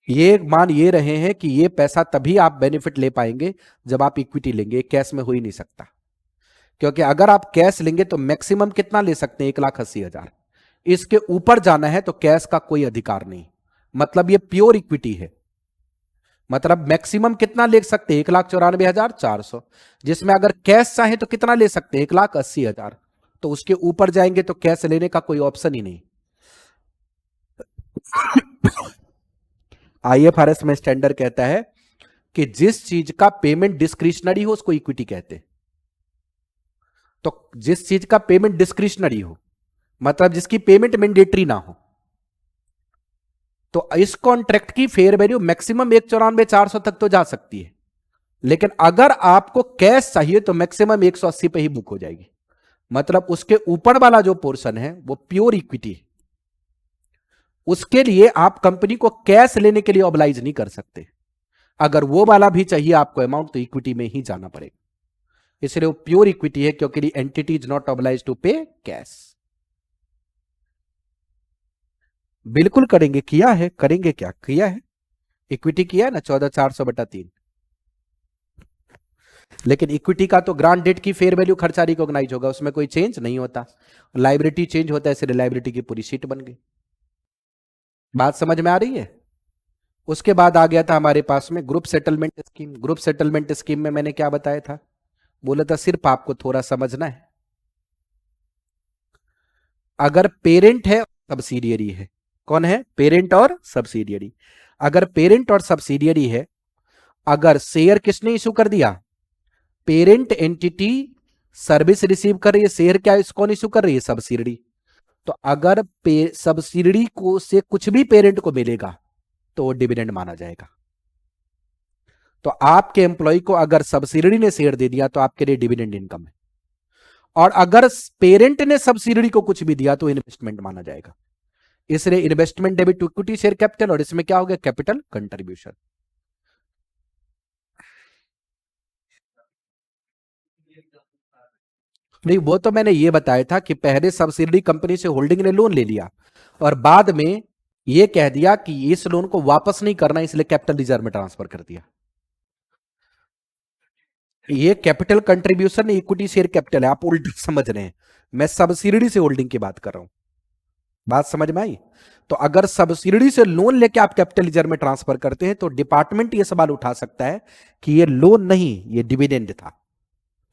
ये मान ये रहे हैं कि ये पैसा तभी आप बेनिफिट ले पाएंगे जब आप इक्विटी लेंगे, कैश में हो ही नहीं सकता। क्योंकि अगर आप कैश लेंगे तो मैक्सिमम कितना ले सकते हैं, 1,80,000, इसके ऊपर जाना है तो कैश का कोई अधिकार नहीं, मतलब ये प्योर इक्विटी है। मतलब मैक्सिमम कितना ले सकते हैं, 1,94,400, जिसमें अगर कैश चाहे तो कितना ले सकते हैं, 1,80,000, तो उसके ऊपर जाएंगे तो कैश लेने का कोई ऑप्शन ही नहीं। आईएफआरएस में स्टैंडर्ड कहता है कि जिस चीज का पेमेंट डिस्क्रिशनरी हो उसको इक्विटी कहते हैं। तो जिस चीज का पेमेंट डिस्क्रिशनरी हो, मतलब जिसकी पेमेंट मैंडेटरी ना हो, तो इस कॉन्ट्रैक्ट की फेयर वैल्यू मैक्सिमम 1,94,400 तक तो जा सकती है, लेकिन अगर आपको कैश चाहिए तो मैक्सिमम 180 पे ही बुक हो जाएगी। मतलब उसके ऊपर वाला जो पोर्शन है वो प्योर इक्विटी है, उसके लिए आप कंपनी को कैश लेने के लिए ऑब्लाइज नहीं कर सकते। अगर वो वाला भी चाहिए आपको अमाउंट तो इक्विटी में ही जाना पड़ेगा, इसलिए वो प्योर इक्विटी है, क्योंकि entity is not oblige to pay cash. बिल्कुल करेंगे, किया है, करेंगे क्या किया है, इक्विटी किया है ना 14400 बटा 3। लेकिन इक्विटी का तो ग्रांट डेट की फेयर वैल्यू खर्चा रिकॉग्नाइज होगा, उसमें कोई चेंज नहीं होता, लाइबिलिटी चेंज होता है, इसलिए लाइबिलिटी की पूरी शीट बन गई। बात समझ में आ रही है। उसके बाद आ गया था हमारे पास में group settlement scheme. Group settlement scheme में मैंने क्या बताया था, बोला था सिर्फ आपको थोड़ा समझना है। अगर पेरेंट है सब्सिडियरी है, कौन है, पेरेंट और सब्सिडियरी। अगर पेरेंट और सब्सिडियरी है, अगर शेयर किसने इशू कर दिया, पेरेंट एंटिटी सर्विस रिसीव कर रही है, शेयर क्या कौन इशू कर रही है, सब्सिडियरी। तो अगर सब्सिडियरी को से कुछ भी पेरेंट को मिलेगा तो वो डिविडेंड माना जाएगा। तो आपके एम्प्लॉय को अगर सब्सिडियरी ने शेयर दे दिया तो आपके लिए डिविडेंड इनकम है, और अगर पेरेंट ने सब्सिडियरी को कुछ भी दिया तो इन्वेस्टमेंट माना जाएगा। इसलिए investment debit to equity share capital, और इसमें क्या हो गया, कैपिटल कंट्रीब्यूशन। नहीं, वो तो मैंने ये बताया था कि पहले सब्सिडियरी कंपनी से होल्डिंग ने लोन ले लिया और बाद में ये कह दिया कि इस लोन को वापस नहीं करना, इसलिए कैपिटल रिजर्व में ट्रांसफर कर दिया। ये capital contribution equity share capital है, आप उल्टा समझ रहे हैं, मैं सब्सिडियरी से होल्डिंग की बात कर रहा हूं। बात समझ में आई। तो अगर सब्सिडियरी से लोन लेके आप कैपिटल रिजर्व में ट्रांसफर करते हैं तो डिपार्टमेंट ये सवाल उठा सकता है कि ये लोन नहीं, ये डिविडेंड था,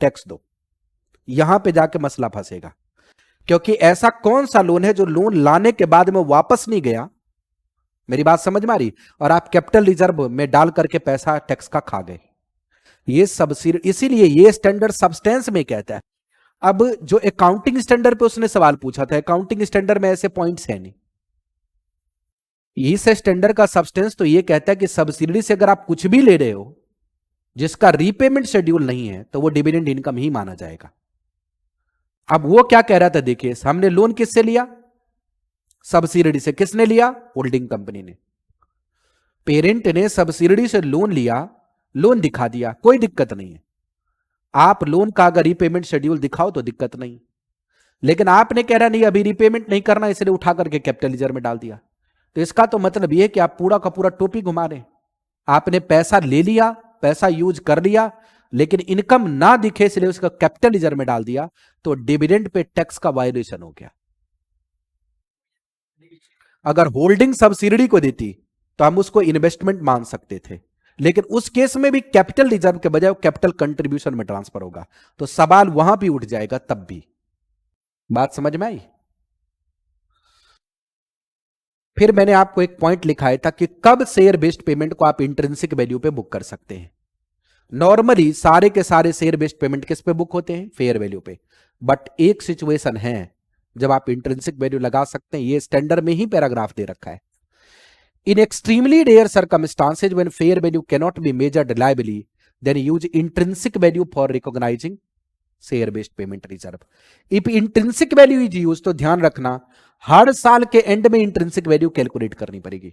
टैक्स दो। यहां पे जाके मसला फंसेगा, क्योंकि ऐसा कौन सा लोन है जो लोन लाने के बाद में वापस नहीं गया, मेरी बात समझ में आ रही, और आप कैपिटल रिजर्व में डाल करके पैसा टैक्स का खा गए। ये सब्सिडी, इसीलिए ये स्टैंडर्ड सब्सटेंस में कहता है। अब जो अकाउंटिंग स्टैंडर्ड पे उसने सवाल पूछा था, अकाउंटिंग स्टैंडर्ड में ऐसे पॉइंट्स है नहीं। इस स्टैंडर्ड का सब्सटेंस तो ये कहता है कि सब्सिडी से अगर आप कुछ भी ले रहे हो जिसका रीपेमेंट शेड्यूल नहीं है तो वो डिविडेंड इनकम ही माना जाएगा। अब वो क्या कह रहा था, देखिए हमने लोन किससे लिया, सब्सिडी से। किसने लिया, होल्डिंग कंपनी ने। पेरेंट ने सब्सिडी से लोन लिया, लोन दिखा दिया, कोई दिक्कत नहीं है। आप लोन का अगर रीपेमेंट शेड्यूल दिखाओ तो दिक्कत नहीं, लेकिन आपने कह रहा नहीं अभी रीपेमेंट नहीं करना, इसलिए उठा करके कैपिटल रिजर्व में डाल दिया। तो इसका तो मतलब यह है कि आप पूरा का पूरा टोपी घुमा रहे हैं। आपने पैसा ले लिया, पैसा यूज कर लिया, लेकिन इनकम ना दिखे इसलिए उसका कैपिटल रिजर्व में डाल दिया, तो डिविडेंड पे टैक्स का वायलेशन हो गया। अगर होल्डिंग सब्सिडी को देती तो हम उसको इन्वेस्टमेंट मान सकते थे, लेकिन उस केस में भी कैपिटल रिजर्व के बजाय कैपिटल कंट्रीब्यूशन में ट्रांसफर होगा, तो सवाल वहां भी उठ जाएगा तब भी। बात समझ में आई? फिर मैंने आपको एक पॉइंट लिखाया था कि कब शेयर बेस्ड पेमेंट को आप इंट्रिंसिक वैल्यू पे बुक कर सकते हैं। नॉर्मली सारे के सारे शेयर बेस्ड पेमेंट किस पे बुक होते हैं? फेयर वैल्यू पे। बट एक सिचुएशन है जब आप इंट्रिंसिक वैल्यू लगा सकते हैं, ये स्टैंडर्ड में ही पैराग्राफ दे रखा है। In extremely rare circumstances when fair value cannot be measured reliably, then use intrinsic value for recognizing share based payment reserve. If intrinsic value is used, तो ध्यान रखना हर साल के एंड में इंट्रिंसिक वैल्यू कैलकुलेट करनी पड़ेगी।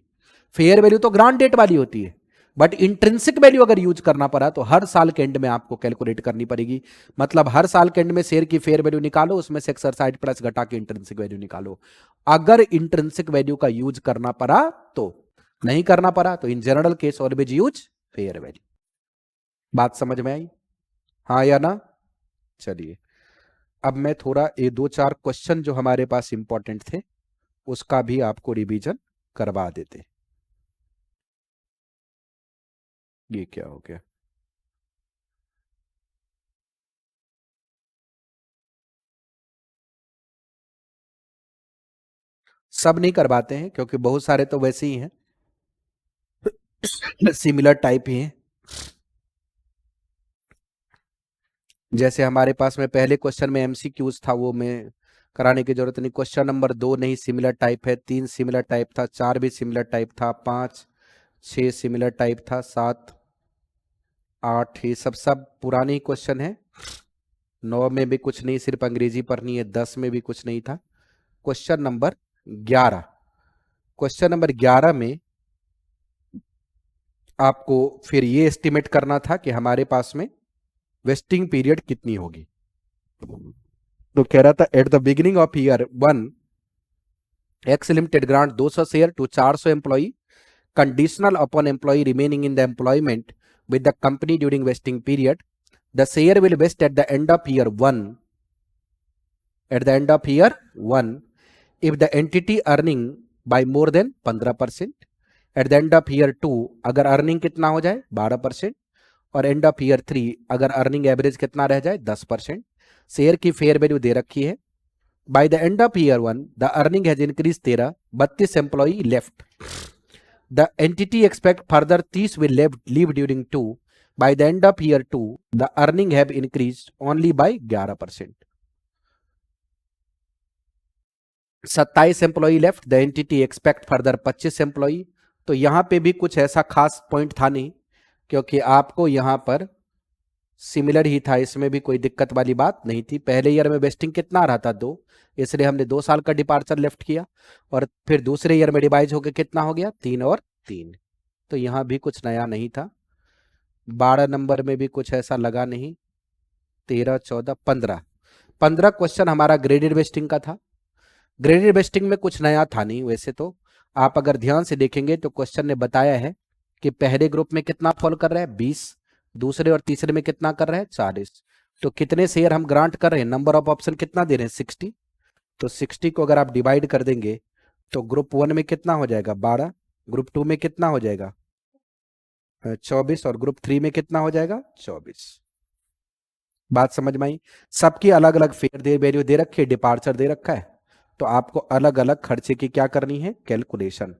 फेयर वैल्यू तो grant date वाली होती है, बट इंट्रिंसिक वैल्यू अगर यूज करना पड़ा तो हर साल के एंड में आपको कैलकुलेट करनी पड़ेगी। मतलब हर साल के एंड में शेयर की फेयर वैल्यू निकालो, उसमें से एक्सरसाइज प्राइस घटा के इंट्रिंसिक वैल्यू निकालो। अगर इंट्रिंसिक वैल्यू का यूज करना पड़ा तो, नहीं करना पड़ा तो in general case always use fair value. बात समझ में आई? हाँ या ना? चलिए अब मैं थोड़ा ये 2-4 क्वेश्चन जो हमारे पास इंपॉर्टेंट थे उसका भी आपको रिवीजन करवा देते। ये क्या हो गया? सब नहीं करवाते हैं क्योंकि बहुत सारे तो वैसे ही हैं, सिमिलर टाइप ही हैं। जैसे हमारे पास में पहले क्वेश्चन में एमसीक्यूज था, वो में कराने की जरूरत नहीं। क्वेश्चन नंबर 2 नहीं सिमिलर टाइप है, 3 सिमिलर टाइप था, 4 भी सिमिलर टाइप था, 5 6 सिमिलर टाइप था, 7 8 ये सब पुराने ही क्वेश्चन है। 9 में भी कुछ नहीं, सिर्फ अंग्रेजी पढ़नी है। 10 में भी कुछ नहीं था। क्वेश्चन नंबर 11, क्वेश्चन नंबर 11 में आपको फिर ये एस्टिमेट करना था कि हमारे पास में वेस्टिंग पीरियड कितनी होगी। तो कह रहा था at the beginning of year 1 X limited grant 200 share to 400 employee conditional upon employee remaining in the employment with the company during vesting period. The share will vest at the end of year 1, at the end of year 1 if the entity earning by more than 15%, at the end of year 2 अगर earning कितना हो जाए 12%, और and of year 3 अगर earning average कितना रह जाए 10%। Share की फेयर वैल्यू दे रखी है। Bye the end of year 1 the earning has increase 13, 32 employee left. The entity expect further 30 will leave during 2। Bye the end of year 2 the earning have increase only by 11%। 27 employee left, the entity expect further 25 employee. तो यहां पे भी कुछ ऐसा खास point था नहीं, क्योंकि आपको यहां पर सिमिलर ही था, इसमें भी कोई दिक्कत वाली बात नहीं थी। पहले ईयर में वेस्टिंग कितना आ रहा था 2, इसलिए हमने 2 साल का डिपार्चर लेफ्ट किया, और फिर दूसरे ईयर में डिवाइड होकर कितना हो गया 3 और 3। तो यहां भी कुछ नया नहीं था। 12 नंबर में भी कुछ ऐसा लगा नहीं। 13 14 15 क्वेश्चन हमारा ग्रेडेड वेस्टिंग का था। ग्रेडेड वेस्टिंग में कुछ नया था नहीं। वैसे तो आप अगर ध्यान से देखेंगे तो क्वेश्चन ने बताया है कि पहले ग्रुप में कितना फॉल कर रहा है 20, दूसरे और तीसरे में कितना कर रहा है 40। तो कितने शेयर हम ग्रांट कर रहे हैं, नंबर ऑफ ऑप्शन कितना दे रहे हैं 60। तो 60 को अगर आप डिवाइड कर देंगे तो ग्रुप 1 में कितना हो जाएगा 12, ग्रुप 2 में कितना हो जाएगा 24, और ग्रुप 3 में कितना हो जाएगा 24। बात समझ में आई? सबकी अलग अलग फेयर दे वैल्यू दे रखी है, डिपार्चर दे रखा है, तो आपको अलग अलग खर्चे की क्या करनी है कैलकुलेशन।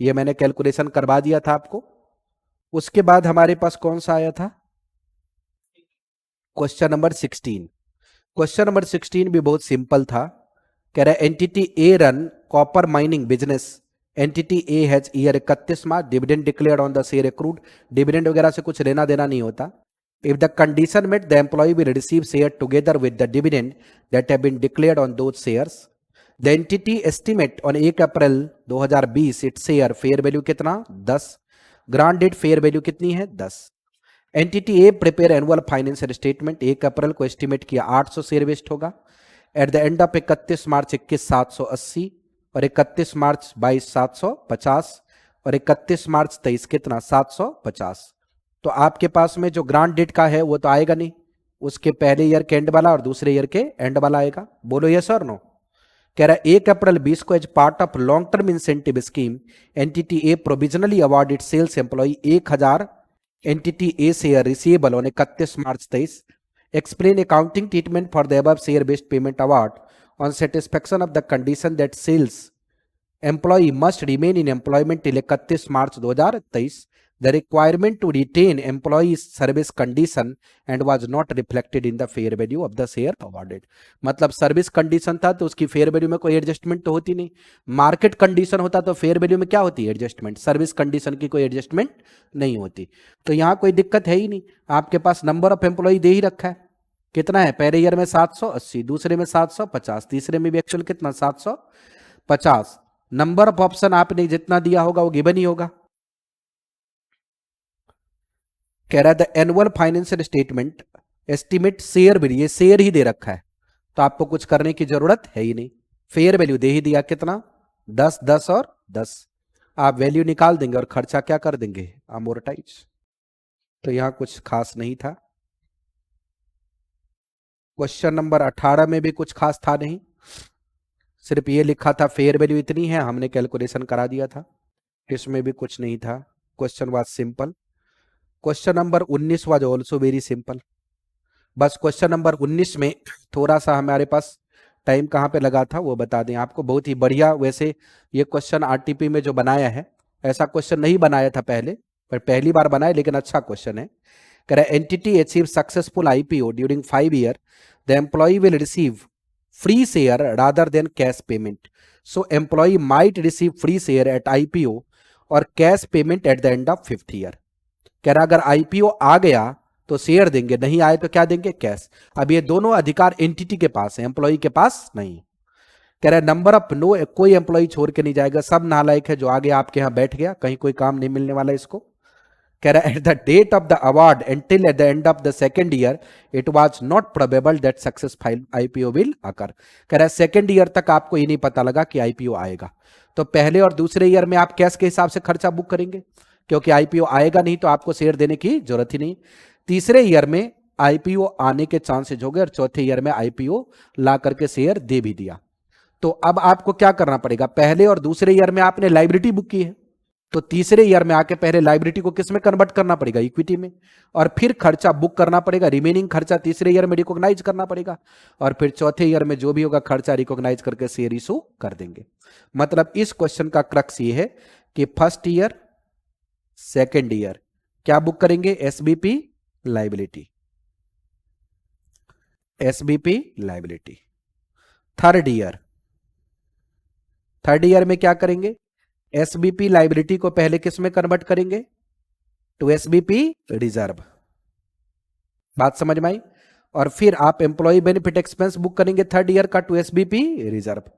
ये मैंने कैलकुलेशन करवा दिया था आपको। उसके बाद हमारे पास कौन सा आया था क्वेश्चन नंबर 16। क्वेश्चन नंबर 16 भी बहुत सिंपल था। कह रहा है entity A run copper mining business, entity A has year 31 March dividend declared on the share accrued. Dividend वगैरह से कुछ लेना देना नहीं होता। If the condition met, the employee will receive share together with the dividend that have been declared on those shares. The entity estimate on 1 April 2020 its share fair value कितना 10, grant date fair value कितनी है 10। Entity ए prepare annual financial statement, 1 अप्रैल को estimate किया 800 share waste होगा। Eight the end of 31 मार्च 21 780, और 31 मार्च 22 750, और 31 March 23 कितना 750। तो आपके पास में जो ग्रांट डेट का है वो तो आएगा नहीं, उसके पहले ईयर के एंड वाला और दूसरे ईयर के एंड वाला आएगा। बोलो यस और नो। कह रहा है 1 अप्रैल 20 को as part of long term incentive scheme entity A provisionally awarded sales employee 1000 entity A share receivable on 31 March 23। Explain accounting treatment for the above share based payment award on satisfaction of the condition that sales employee must remain in employment till 31 March 2023। The requirement to retain employee service condition and was not reflected in the fair value of the share awarded. मतलब service condition था तो उसकी fair value में कोई adjustment तो होती नहीं। Market condition होता तो फेयर वैल्यू में क्या होती है एडजस्टमेंट, सर्विस कंडीशन की कोई एडजस्टमेंट नहीं होती। तो यहाँ कोई दिक्कत है ही नहीं, आपके पास नंबर ऑफ एम्प्लॉई दे ही रखा है। कितना है पहले ईयर में 780, दूसरे में 750, तीसरे में भी एक्चुअल कितना 750। नंबर ऑफ ऑप्शन आपने जितना दिया होगा वो गिवन ही होगा। कह रहा है the annual financial statement estimate share value, ये शेयर ही दे रखा है तो आपको कुछ करने की जरूरत है ही नहीं। फेयर वैल्यू दे ही दिया कितना 10, 10 और 10। आप वैल्यू निकाल देंगे और खर्चा क्या कर देंगे अमोर्टाइज। तो यहां कुछ खास नहीं था। क्वेश्चन नंबर 18 में भी कुछ खास था नहीं, सिर्फ ये लिखा था फेयर वैल्यू इतनी है, हमने कैलकुलेशन करा दिया था। इसमें भी कुछ नहीं था। Question was simple. Question number 19 was also very simple. बस क्वेश्चन नंबर 19 में थोड़ा सा हमारे पास टाइम कहाँ पे लगा था वो बता दें आपको। बहुत ही बढ़िया, वैसे ये क्वेश्चन आरटीपी में जो बनाया है ऐसा क्वेश्चन नहीं बनाया था पहले, पर पहली बार बनाया, लेकिन अच्छा क्वेश्चन है। कह रहा है entity achieve successful IPO during 5 year, the employee will receive free share rather than cash payment. So employee might receive free share at IPO और cash payment at the end of 5th year। कह रहा अगर IPO आ गया तो share देंगे, नहीं आए तो क्या देंगे कैश। अब ये दोनों अधिकार एंटिटी के पास है, एम्प्लॉई के पास नहीं। कह रहा है नंबर ऑफ नो, कोई एम्प्लॉई छोड़ के नहीं जाएगा, सब नालायक है जो आगे आपके यहां बैठ गया, कहीं कोई काम नहीं मिलने वाला इसको। कह रहा है at the date of the award until at the end of the second year it was not probable that successful IPO will occur. कह रहा है सेकेंड ईयर तक आपको ये नहीं पता लगा कि आईपीओ आएगा, तो पहले और दूसरे ईयर में आप कैश के हिसाब से खर्चा बुक करेंगे, क्योंकि आईपीओ आएगा नहीं तो आपको शेयर देने की जरूरत ही नहीं। तीसरे ईयर में आईपीओ आने के चांसेज हो गए और चौथे ईयर में आईपीओ ला करके शेयर दे भी दिया। तो अब आपको क्या करना पड़ेगा, पहले और दूसरे ईयर में आपने लाइबिलिटी बुक की है तो तीसरे ईयर में आके पहले लाइबिलिटी को किस में कन्वर्ट करना पड़ेगा, इक्विटी में, और फिर खर्चा बुक करना पड़ेगा, रिमेनिंग खर्चा तीसरे ईयर में रिकॉग्नाइज करना पड़ेगा, और फिर चौथे ईयर में जो भी होगा खर्चा रिकॉग्नाइज करके शेयर इशू कर देंगे। मतलब इस क्वेश्चन का क्रक्स ये है कि फर्स्ट ईयर सेकेंड ईयर क्या बुक करेंगे, SBP liability, SBP liability. Third year में क्या करेंगे, एसबीपी लाइबिलिटी को पहले किस में कन्वर्ट करेंगे, टू एसबीपी रिजर्व। बात समझ में आई। और फिर आप एम्प्लॉय बेनिफिट एक्सपेंस बुक करेंगे थर्ड ईयर का टू एसबीपी रिजर्व।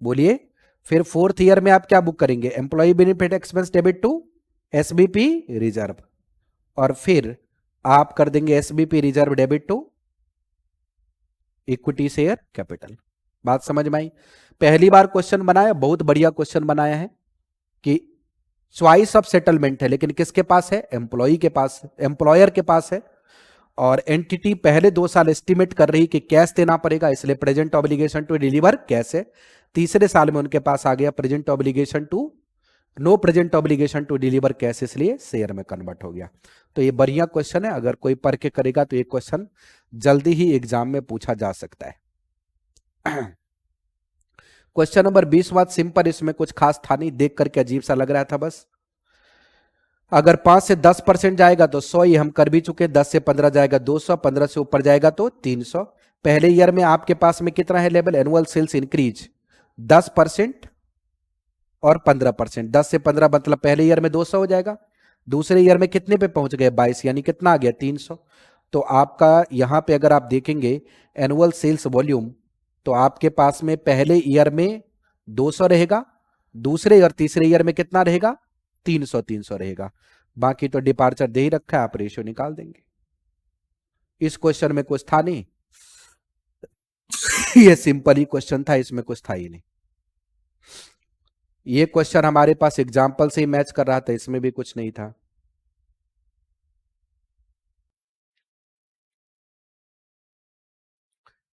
बोलिए। फिर फोर्थ ईयर में आप क्या बुक करेंगे, employee benefit expense debit to SBP reserve, और फिर आप कर देंगे SBP reserve debit to equity share capital. बात समझ में आई। पहली बार क्वेश्चन बनाया, बहुत बढ़िया क्वेश्चन बनाया है कि चॉइस ऑफ सेटलमेंट है, लेकिन किसके पास है, एम्प्लॉई के पास, एम्प्लॉयर के पास है, और एंटिटी पहले 2 साल एस्टिमेट कर रही कि कैश देना पड़ेगा, इसलिए present obligation to deliver cash है। तीसरे साल में उनके पास आ गया present obligation to, no present obligation to deliver cash, इसलिए शेयर में कन्वर्ट हो गया। तो ये बढ़िया क्वेश्चन है, अगर कोई पढ़ के करेगा तो ये क्वेश्चन जल्दी ही एग्जाम में पूछा जा सकता है। क्वेश्चन नंबर 20 बात सिंपल, इसमें कुछ खास था नहीं, देख करके अजीब सा लग रहा था बस। अगर 5 से 10% जाएगा तो 100, ये हम कर भी चुके, 10 से 15 जाएगा 200, 15 से ऊपर जाएगा तो 300। पहले ईयर में आपके पास में कितना है लेवल, एनुअल सेल्स इंक्रीज 10% और 15%, 10 से 15 मतलब पहले ईयर में 200 हो जाएगा, दूसरे ईयर में कितने पे पहुंच गए 22, यानी कितना आ गया 300। तो आपका यहां पे अगर आप देखेंगे एनुअल सेल्स वॉल्यूम, तो आपके पास में पहले ईयर में 200 रहेगा, दूसरे और तीसरे ईयर में कितना रहेगा 300 300 रहेगा। बाकी तो डिपार्चर दे ही रखा है, आप रेशियो निकाल देंगे। इस क्वेश्चन में कुछ था नहीं, ये सिंपल ही क्वेश्चन था, इसमें कुछ था ही नहीं। ये क्वेश्चन हमारे पास एग्जाम्पल से ही मैच कर रहा था, इसमें भी कुछ नहीं था।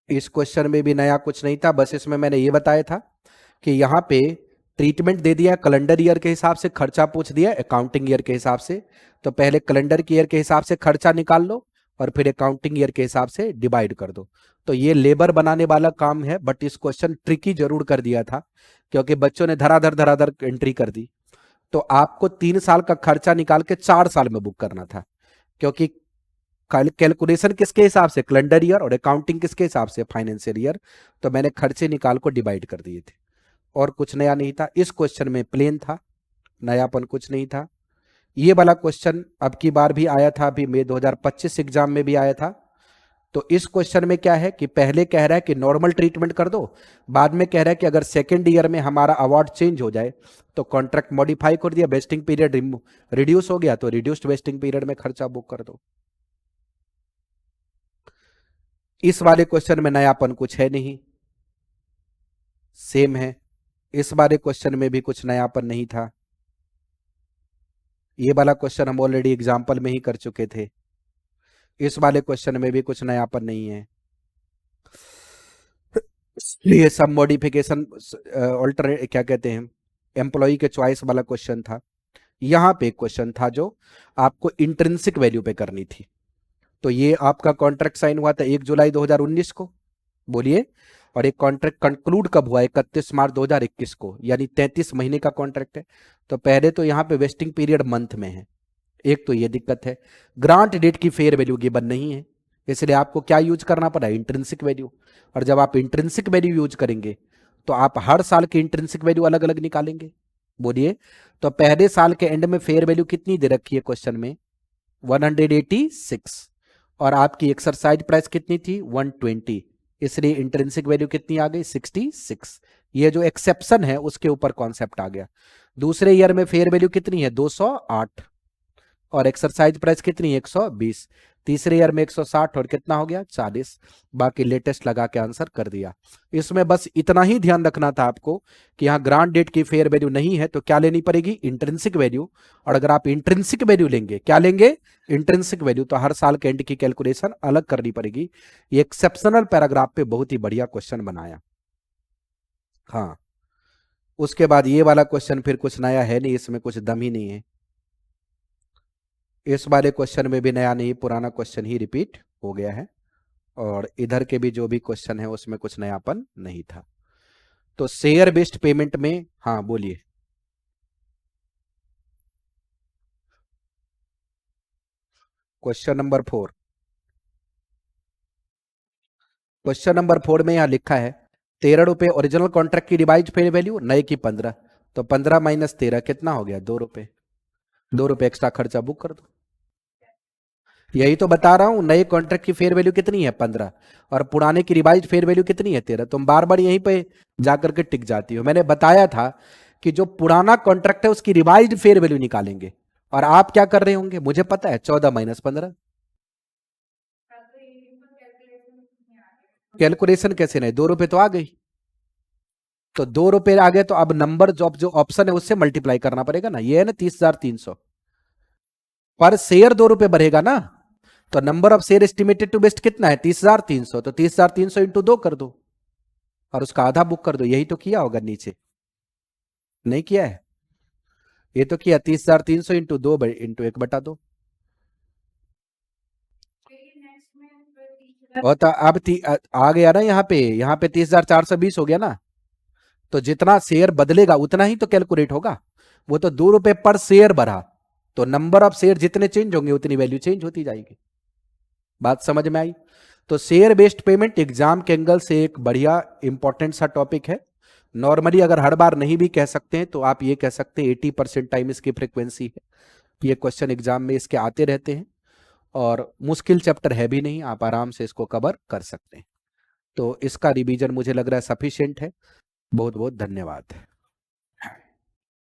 इस क्वेश्चन में भी नया कुछ नहीं था, बस इसमें मैंने ये बताया था कि यहां पे ट्रीटमेंट दे दिया कैलेंडर ईयर के हिसाब से, खर्चा पूछ दिया अकाउंटिंग ईयर के हिसाब से। तो पहले कैलेंडर के ईयर के हिसाब से खर्चा निकाल लो और फिर अकाउंटिंग ईयर के हिसाब से डिवाइड कर दो। तो ये लेबर बनाने वाला काम है, बट इस क्वेश्चन ट्रिकी जरूर कर दिया था क्योंकि बच्चों ने धराधर एंट्री कर दी। तो आपको 3 साल का खर्चा निकाल के 4 साल में बुक करना था, क्योंकि कैलकुलेशन किसके हिसाब से, कैलेंडर ईयर, और अकाउंटिंग किसके हिसाब से, फाइनेंशियल ईयर। तो मैंने खर्चे निकाल को डिवाइड कर दिए थे और कुछ नया नहीं था इस क्वेश्चन में, प्लेन था, नयापन कुछ नहीं था। ये वाला क्वेश्चन अब की बार भी आया था, अभी मई 2025 एग्जाम में भी आया था। तो इस क्वेश्चन में क्या है कि पहले कह रहा है कि नॉर्मल ट्रीटमेंट कर दो, बाद में कह रहा है कि अगर सेकेंड ईयर में हमारा अवार्ड चेंज हो जाए तो कॉन्ट्रैक्ट मॉडिफाई कर दिया, वेस्टिंग पीरियड रिड्यूस हो गया तो रिड्यूस्ड वेस्टिंग पीरियड में खर्चा बुक कर दो। इस वाले क्वेश्चन में नयापन कुछ है नहीं, सेम है। इस वाले क्वेश्चन में भी कुछ नयापन नहीं था। ये वाला क्वेश्चन हम ऑलरेडी एग्जाम्पल में ही कर चुके थे। इस वाले क्वेश्चन में भी कुछ नयापन नहीं है। ये सब मॉडिफिकेशन ऑल्टरनेट क्या कहते हैं, एम्प्लॉय के चॉइस वाला क्वेश्चन था। यहां पे एक क्वेश्चन था जो आपको इंट्रिंसिक वैल्यू पे करनी थी। तो ये आपका कॉन्ट्रैक्ट साइन हुआ था 1 जुलाई 2019 को, बोलिए, और एक कॉन्ट्रैक्ट कंक्लूड कब हुआ, 31 मार्च 2021 को, यानी 33 महीने का कॉन्ट्रैक्ट है। तो पहले तो यहाँ पे वेस्टिंग पीरियड मंथ में है, एक तो ये दिक्कत है। ग्रांट डेट की फेयर वैल्यू गिवन नहीं है, इसलिए आपको क्या यूज करना पड़ा, इंट्रिंसिक वैल्यू। और जब आप इंट्रिंसिक वैल्यू यूज करेंगे तो आप हर साल की इंट्रिंसिक वैल्यू अलग अलग निकालेंगे, बोलिए। तो पहले साल के एंड में फेयर वैल्यू कितनी दे रखी है क्वेश्चन में, 186, और आपकी एक्सरसाइज प्राइस कितनी थी, 120, इसलिए इंट्रिंसिक वैल्यू कितनी आ गई, 66। ये जो एक्सेप्शन है उसके ऊपर कॉन्सेप्ट आ गया। दूसरे ईयर में फेयर वैल्यू कितनी है, 208, और एक्सरसाइज प्राइस कितनी, 120। तीसरे ईयर में 160 और कितना हो गया, 40। बाकी लेटेस्ट लगा के आंसर कर दिया। इसमें बस इतना ही ध्यान रखना था आपको कि यहाँ ग्रांट डेट की फेयर वैल्यू नहीं है तो क्या लेनी पड़ेगी, इंट्रिंसिक वैल्यू। और अगर आप इंट्रिंसिक वैल्यू लेंगे, क्या लेंगे, इंट्रिंसिक वैल्यू, तो हर साल के एंड की कैलकुलेशन अलग करनी पड़ेगी। ये एक्सेप्शनल पैराग्राफ पे बहुत ही बढ़िया क्वेश्चन बनाया। हाँ, उसके बाद ये वाला क्वेश्चन फिर कुछ नया है नहीं, इसमें कुछ दम ही नहीं है। इस वाले क्वेश्चन में भी नया नहीं, पुराना क्वेश्चन ही रिपीट हो गया है। और इधर के भी जो भी क्वेश्चन है उसमें कुछ नयापन नहीं था। तो शेयर बेस्ड पेमेंट में, हाँ बोलिए, क्वेश्चन नंबर 4। क्वेश्चन नंबर 4 में यहां लिखा है 13 रुपए ओरिजिनल कॉन्ट्रैक्ट की रिवाइज फेयर वैल्यू, नए की 15। तो 15 माइनस 13 कितना हो गया, 2 रुपए। 2 रुपए एक्स्ट्रा खर्चा बुक कर दो। यही तो बता रहा हूं, नए कॉन्ट्रैक्ट की फेयर वैल्यू कितनी है, 15, और पुराने की रिवाइज फेयर वैल्यू कितनी है, 13। तुम बार बार यहीं पे जाकर के टिक जाती हो। मैंने बताया था कि जो पुराना कॉन्ट्रैक्ट है उसकी रिवाइज फेयर वैल्यू निकालेंगे, और आप क्या कर रहे होंगे, मुझे पता है, 14 माइनस 15। कैलकुलेशन कैसे नहीं, 2 रुपए तो आ गई। तो 2 रुपए आ गए तो अब नंबर जो ऑप्शन है उससे मल्टीप्लाई करना पड़ेगा ना। ये है ना 30,300, पर शेयर 2 रुपए बढ़ेगा ना। तो number of share estimated to vest कितना है, 30,300। तो 30,300 इंटू 2 कर दो और उसका आधा बुक कर दो। यही तो किया होगा नीचे, नहीं किया है, ये तो किया, 30,300 इंटू 2 इंटू 1/2। और तो अब आ गया ना यहाँ पे 30,420 हो गया ना। तो जितना शेयर बदलेगा उतना ही तो कैलकुलेट होगा। वो तो 2 रुपए पर शेयर बढ़ा, तो नंबर ऑफ शेयर जितने चेंज होंगे उतनी वैल्यू चेंज होती जाएगी। बात समझ में आई। तो शेयर बेस्ड पेमेंट एग्जाम के एंगल से एक बढ़िया इंपॉर्टेंट सा टॉपिक है। नॉर्मली अगर हर बार नहीं भी कह सकते हैं तो आप ये कह सकते हैं 80% टाइम इसकी फ्रीक्वेंसी है। ये क्वेश्चन एग्जाम में इसके आते रहते हैं, और मुश्किल चैप्टर है भी नहीं, आप आराम से इसको कवर कर सकते हैं। तो इसका रिवीजन मुझे लग रहा है सफिशिएंट है। बहुत बहुत धन्यवाद।